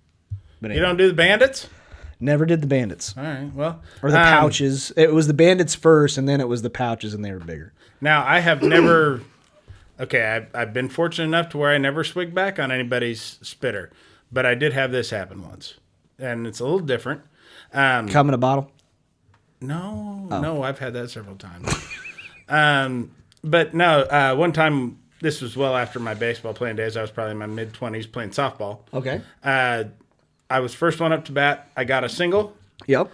But You anyway, don't do the bandits? never did the bandits. All right. Well, Or the pouches. It was the bandits first, and then it was the pouches, and they were bigger. Now, I have never. Okay, I've been fortunate enough to where I never swigged back on anybody's spitter, but I did have this happen once. and it's a little different. Come in a bottle. No, I've had that several times. But no, one time, this was well after my baseball playing days. I was probably in my mid-20s playing softball. Okay. I was first one up to bat. I got a single. Yep.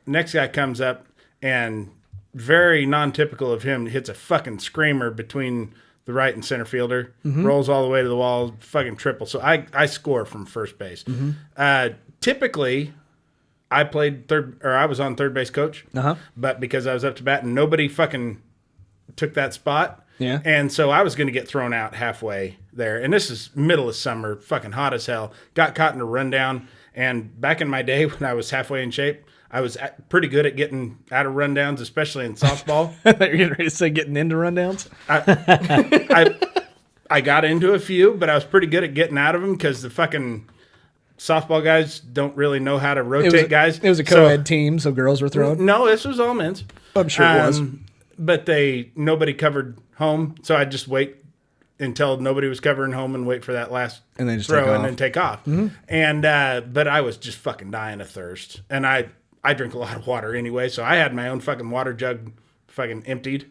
Next guy comes up, and very non-typical of him, hits a fucking screamer between the right and center fielder, rolls all the way to the wall, fucking triple. So I score from first base. Typically, I played third, or I was on third base coach, but because I was up to bat and nobody fucking took that spot, and so I was going to get thrown out halfway there. And this is middle of summer, fucking hot as hell. Got caught in a rundown, and back in my day when I was halfway in shape, I was pretty good at getting out of rundowns, especially in softball. I thought you were getting ready to say getting into rundowns. I got into a few, but I was pretty good at getting out of them because the fucking softball guys don't really know how to rotate guys. It was a co-ed team, so girls were throwing. No, this was all men's. I'm sure it was. But nobody covered home, so I'd just wait until nobody was covering home and wait for that last and then just throw take and off. then take off. And but I was just fucking dying of thirst, and I drink a lot of water anyway, so I had my own fucking water jug fucking emptied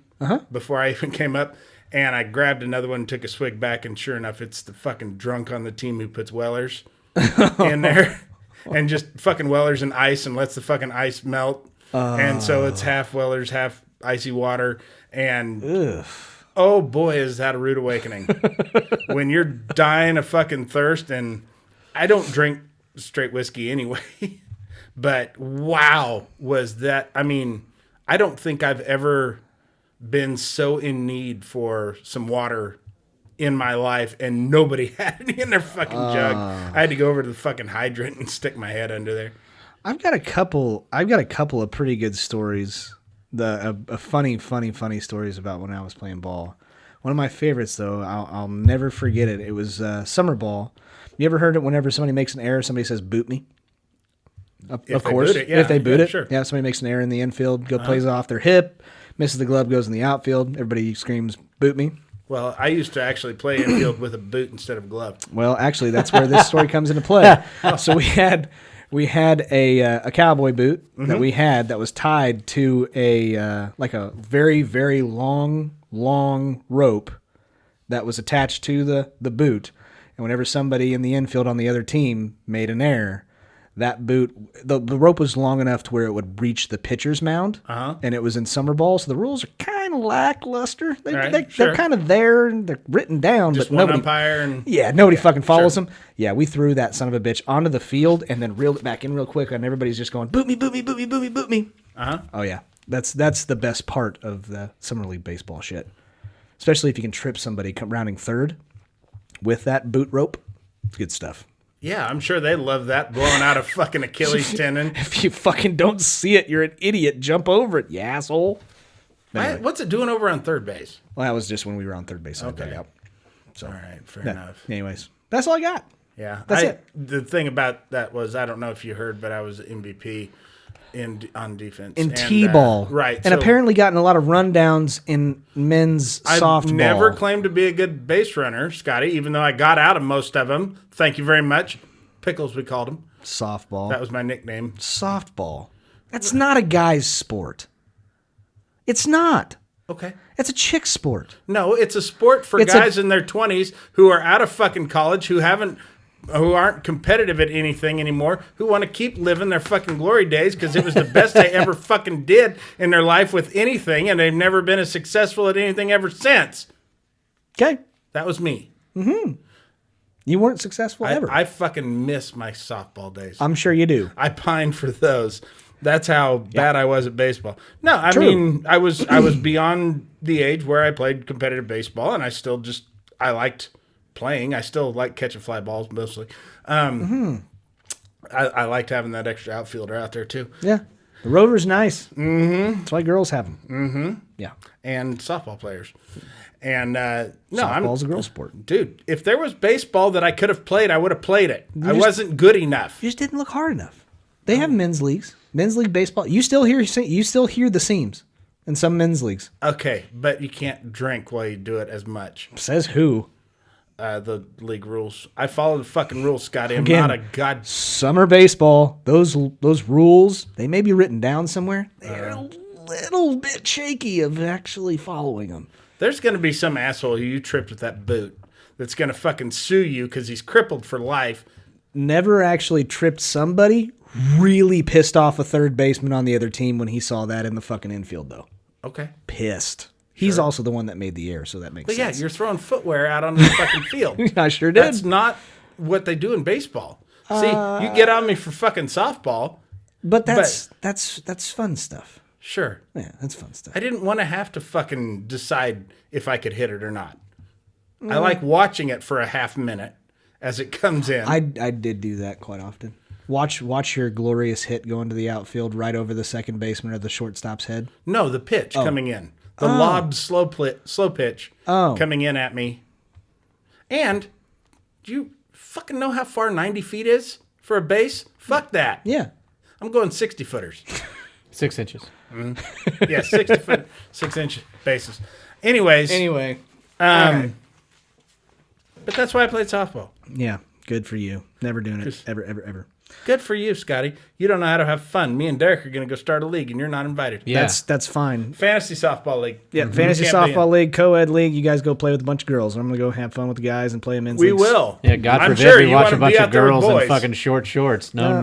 before I even came up. And I grabbed another one and took a swig back, and sure enough, it's the fucking drunk on the team who puts Wellers in there and just fucking Wellers and ice and lets the fucking ice melt. And so it's half Wellers, half icy water. And oh boy, is that a rude awakening. When you're dying of fucking thirst, and I don't drink straight whiskey anyway, but wow, was that, I mean, I don't think I've ever been so in need for some water in my life, and nobody had any in their fucking jug. I had to go over to the fucking hydrant and stick my head under there. I've got a couple of pretty good stories. Funny stories about when I was playing ball. One of my favorites, though, I'll never forget it. It was summer ball. You ever heard it? Whenever somebody makes an error, somebody says "boot me." Of course, if they boot it, sure. Yeah, somebody makes an error in the infield, plays it off their hip, misses the glove, goes in the outfield. Everybody screams "boot me." Well, I used to actually play infield with a boot instead of a glove. Well, actually, that's where this story comes into play. So we had a cowboy boot that we had that was tied to a very, very long rope that was attached to the boot. And whenever somebody in the infield on the other team made an error, that boot, the rope was long enough to where it would reach the pitcher's mound, and it was in summer ball, so the rules are kind of lackluster. They're kind of there, and they're written down, just but one nobody, umpire and nobody fucking follows them. Yeah, we threw that son of a bitch onto the field and then reeled it back in real quick, and everybody's just going, boot me, boot me, boot me, boot me, boot me. Oh yeah, that's the best part of the summer league baseball shit, especially if you can trip somebody rounding third with that boot rope. It's good stuff. Yeah, I'm sure they love that, blowing out a fucking Achilles tendon. If you fucking don't see it, you're an idiot. Jump over it, you asshole. Anyway. What's it doing over on third base? Well, that was just when we were on third base. Okay. So, all right, fair enough. Anyways, that's all I got. Yeah, that's it. The thing about that was, I don't know if you heard, but I was MVP on defense. In T-ball. Right. And apparently gotten a lot of rundowns in men's softball. I've never claimed to be a good base runner, Scotty, even though I got out of most of them. Thank you very much. Pickles, we called him. Softball. That was my nickname. Softball. That's not a guy's sport. It's not. Okay. It's a chick sport. No, it's a sport for guys in their 20s who are out of fucking college, who aren't competitive at anything anymore, who want to keep living their fucking glory days because it was the best they ever fucking did in their life with anything, and they've never been as successful at anything ever since. Okay. That was me. Mm-hmm. You weren't successful ever. I fucking miss my softball days. I'm sure you do. I pine for those. That's how bad I was at baseball. No, I True. mean, I was beyond the age where I played competitive baseball, and I still I liked playing. I still like catching fly balls mostly. I liked having that extra outfielder out there too. Yeah. The rover's nice. Mm-hmm. That's why girls have them. Mm-hmm. Yeah. And softball players. And softball's a girl sport. Dude, if there was baseball that I could have played, I would have played it. I wasn't good enough. You just didn't look hard enough. They have men's leagues. Men's league baseball. You still hear the seams in some men's leagues. Okay, but you can't drink while you do it as much. Says who? the league rules. I follow the fucking rules, Scotty. I'm Again, not a god. Summer baseball, those rules, they may be written down somewhere. They're a little bit shaky of actually following them. There's going to be some asshole who you tripped with that boot that's going to fucking sue you because he's crippled for life. Never actually tripped somebody. Really pissed off a third baseman on the other team when he saw that in the fucking infield, though. Okay. Pissed. He's also the one that made the error, so that makes But sense. yeah, you're throwing footwear out on the fucking field. I sure did. That's not what they do in baseball. See, you get on me for fucking softball. But that's fun stuff. Sure. Yeah, that's fun stuff. I didn't want to have to fucking decide if I could hit it or not. I like watching it for a half minute as it comes in. I did do that quite often. Watch your glorious hit go into the outfield right over the second baseman or the shortstop's head. No, the pitch coming in. The lob slow pitch coming in at me. And do you fucking know how far 90 feet is for a base? Fuck that. Yeah. I'm going 60 footers. 6 inches. Yeah, 60 foot, 6 inch bases. Anyways. Anyway. But that's why I played softball. Yeah. Good for you. Never doing it. Ever. Good for you, Scotty. You don't know how to have fun. Me and Derek are going to go start a league, and you're not invited. Yeah. That's fine. Fantasy softball league. Yeah, fantasy softball league, co-ed league. You guys go play with a bunch of girls. I'm gonna go have fun with the guys and play men's We leagues. will. Yeah, God I'm forbid sure we you watch wanna a bunch be of out there with girls in boys. fucking short shorts. No.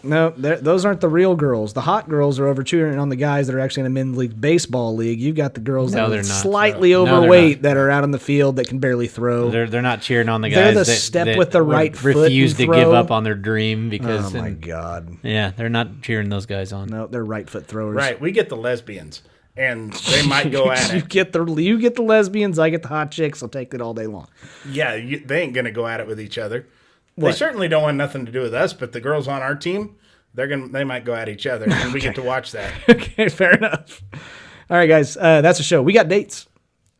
No, those aren't the real girls. The hot girls are over cheering on the guys that are actually in a men's league baseball league. You've got the girls No, that they're are not. slightly No, they're overweight not. that are out on the field that can barely throw. They're not cheering on the guys. They're the that, step that with the would right foot refuse and to throw. give up on their dream because Oh my god! yeah, they're not cheering those guys on. No, they're right foot throwers. Right. We get the lesbians, and they might go at You it. get the lesbians. I get the hot chicks. I'll take it all day long. Yeah, they ain't going to go at it with each other. They What? certainly don't want nothing to do with us, but the girls on our team, they might go at each other, and we get to watch that. Okay, fair enough. All right, guys, that's the show. We got dates.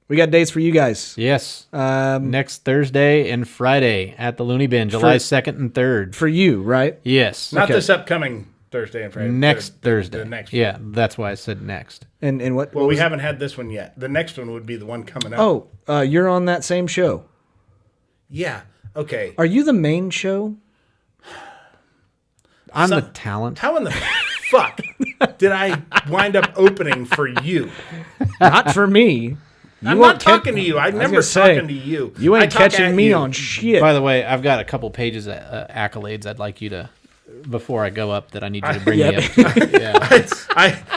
We got dates for you guys. Yes. Next Thursday and Friday at the Looney Bin, July 2nd and 3rd. For you, right? Yes. Not this upcoming Thursday and Friday. Next Thursday. The next yeah, that's why I said next. And what? Well, what we was- haven't had this one yet. The next one would be the one coming up. Oh, you're on that same show. Yeah. Okay. Are you the main show? I'm So- the talent. How in the fuck did I wind up opening for you? Not for me. I'm won't not talking to you. I'm was never gonna say, talking to you. You I ain't talk catching at me you. on shit. By the way, I've got a couple pages of accolades I'd like you to, before I go up, that I need you to bring me up to. Yeah.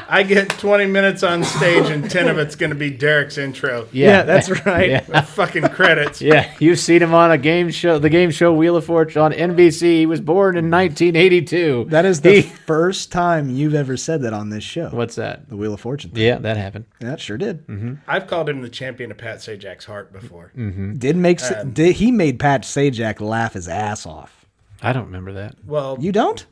I get 20 minutes on stage and 10 of it's going to be Derek's intro. Yeah, that's right. Yeah. The fucking credits. Yeah, you've seen him on a game show, the game show Wheel of Fortune on NBC. He was born in 1982. That is the first time you've ever said that on this show. What's that? The Wheel of Fortune thing. Yeah, that happened. That sure did. I've called him the champion of Pat Sajak's heart before. He made Pat Sajak laugh his ass off. I don't remember that. Well, You don't?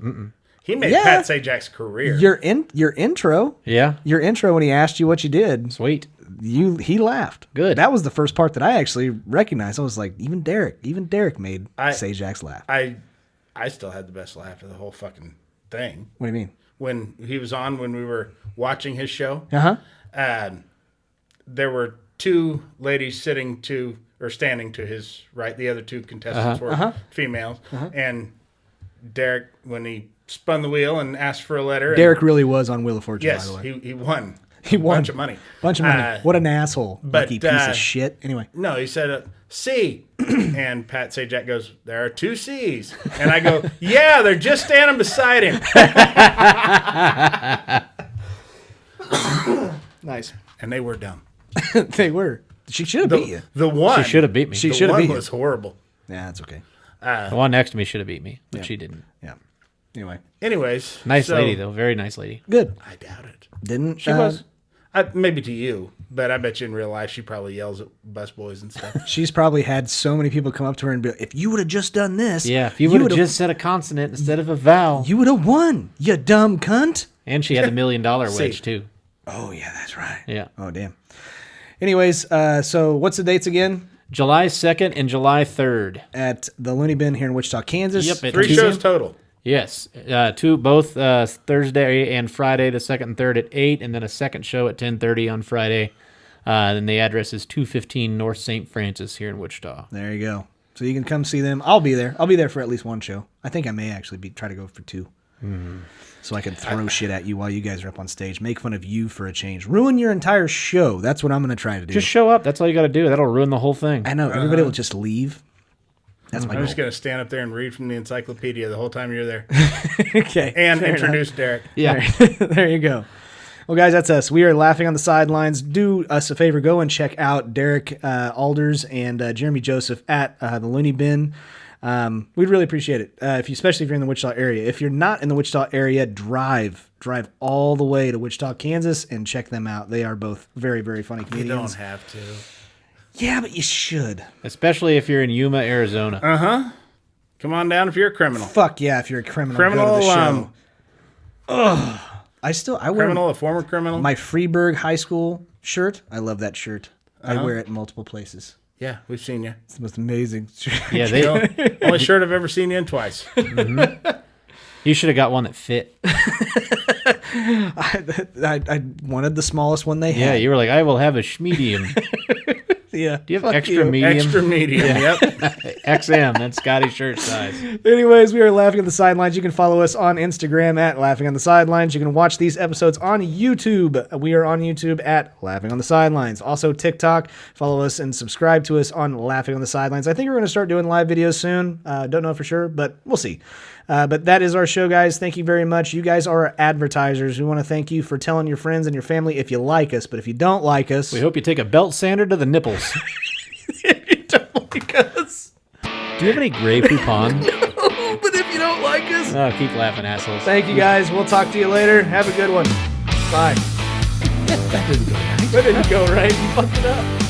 he made Yeah. Pat Sajak's career. Your intro Yeah, when he asked you what you did, sweet. he laughed. Good. That was the first part that I actually recognized. I was like, even Derek made Sajak's laugh. I still had the best laugh of the whole fucking thing. What do you mean? When he was on, when we were watching his show, there were two ladies standing to his right. The other two contestants were females. And Derek, when he spun the wheel and asked for a letter. Derek really was on Wheel of Fortune, Yes, by the way. he won. He won. Bunch of money. What an asshole. but, Lucky piece of shit. Anyway. No, he said C. And Pat Sajak goes, there are two C's. And I go, yeah, they're just standing beside him. Nice. And they were dumb. They were. She should have beat you. The one. She should have beat me. She The should have one beat you. was horrible. Yeah, that's okay. The one next to me should have beat me, but she didn't. Yeah. Anyway. Anyways. Nice so- lady, though. Very nice lady. Good. I doubt it. Didn't She was. Maybe to you, but I bet you in real life she probably yells at busboys and stuff. She's probably had so many people come up to her and be like, if you would have just done this. Yeah, if you would have just said a consonant instead of a vowel. You would have won, you dumb cunt. And she had the $1 million wedge, too. Oh, yeah, that's right. Yeah. Oh, damn. Anyways, so what's the dates again? July 2nd and July 3rd. At the Looney Bin here in Wichita, Kansas. Yep, at 3 2 shows total. Yes, both Thursday and Friday, the second and third at 8, and then a second show at 10:30 on Friday. And the address is 215 North St. Francis here in Wichita. There you go. So you can come see them. I'll be there. I'll be there for at least one show. I think I may actually try to go for 2. So I can throw shit at you while you guys are up on stage. Make fun of you for a change. Ruin your entire show. That's what I'm going to try to do. Just show up. That's all you got to do. That'll ruin the whole thing. I know. Everybody will just leave. That's my I'm goal. just going to stand up there and read from the encyclopedia the whole time you're there. Okay. And fair introduce enough. Derek. Yeah. There you go. Well, guys, that's us. We are Laughing on the Sidelines. Do us a favor. Go and check out Derek Alders and Jeremy Joseph at the Looney Bin. We'd really appreciate it, especially if you're in the Wichita area. If you're not in the Wichita area, drive all the way to Wichita, Kansas, and check them out. They are both very, very funny You comedians. don't have to. Yeah, but you should. Especially if you're in Yuma, Arizona. Come on down if you're a criminal. Fuck yeah, if you're a criminal, go Criminal, to the show. I wear Criminal, a former criminal. my Freeburg High School shirt. I love that shirt. I wear it in multiple places. Yeah, we've seen you. It's the most amazing shirt. Yeah, they. Only shirt I've ever seen you in twice. You should have got one that fit. I wanted the smallest one they Yeah, had. you were like, I will have a medium. Yeah. Do you have Fuck extra you. medium? Extra medium. Yep. XM. That's Scotty's shirt size. Anyways, we are Laughing on the Sidelines. You can follow us on Instagram at Laughing on the Sidelines. You can watch these episodes on YouTube. We are on YouTube at Laughing on the Sidelines. Also TikTok. Follow us and subscribe to us on Laughing on the Sidelines. I think we're going to start doing live videos soon. Don't know for sure, but we'll see. But that is our show, guys. Thank you very much. You guys are our advertisers. We want to thank you for telling your friends and your family if you like us. But if you don't like us... We hope you take a belt sander to the nipples. if you don't like us... Do you have any Grey Poupon? No, but if you don't like us... Oh, keep laughing, assholes. Thank you, guys. We'll talk to you later. Have a good one. Bye. That didn't go right. That didn't go right. You fucked it up.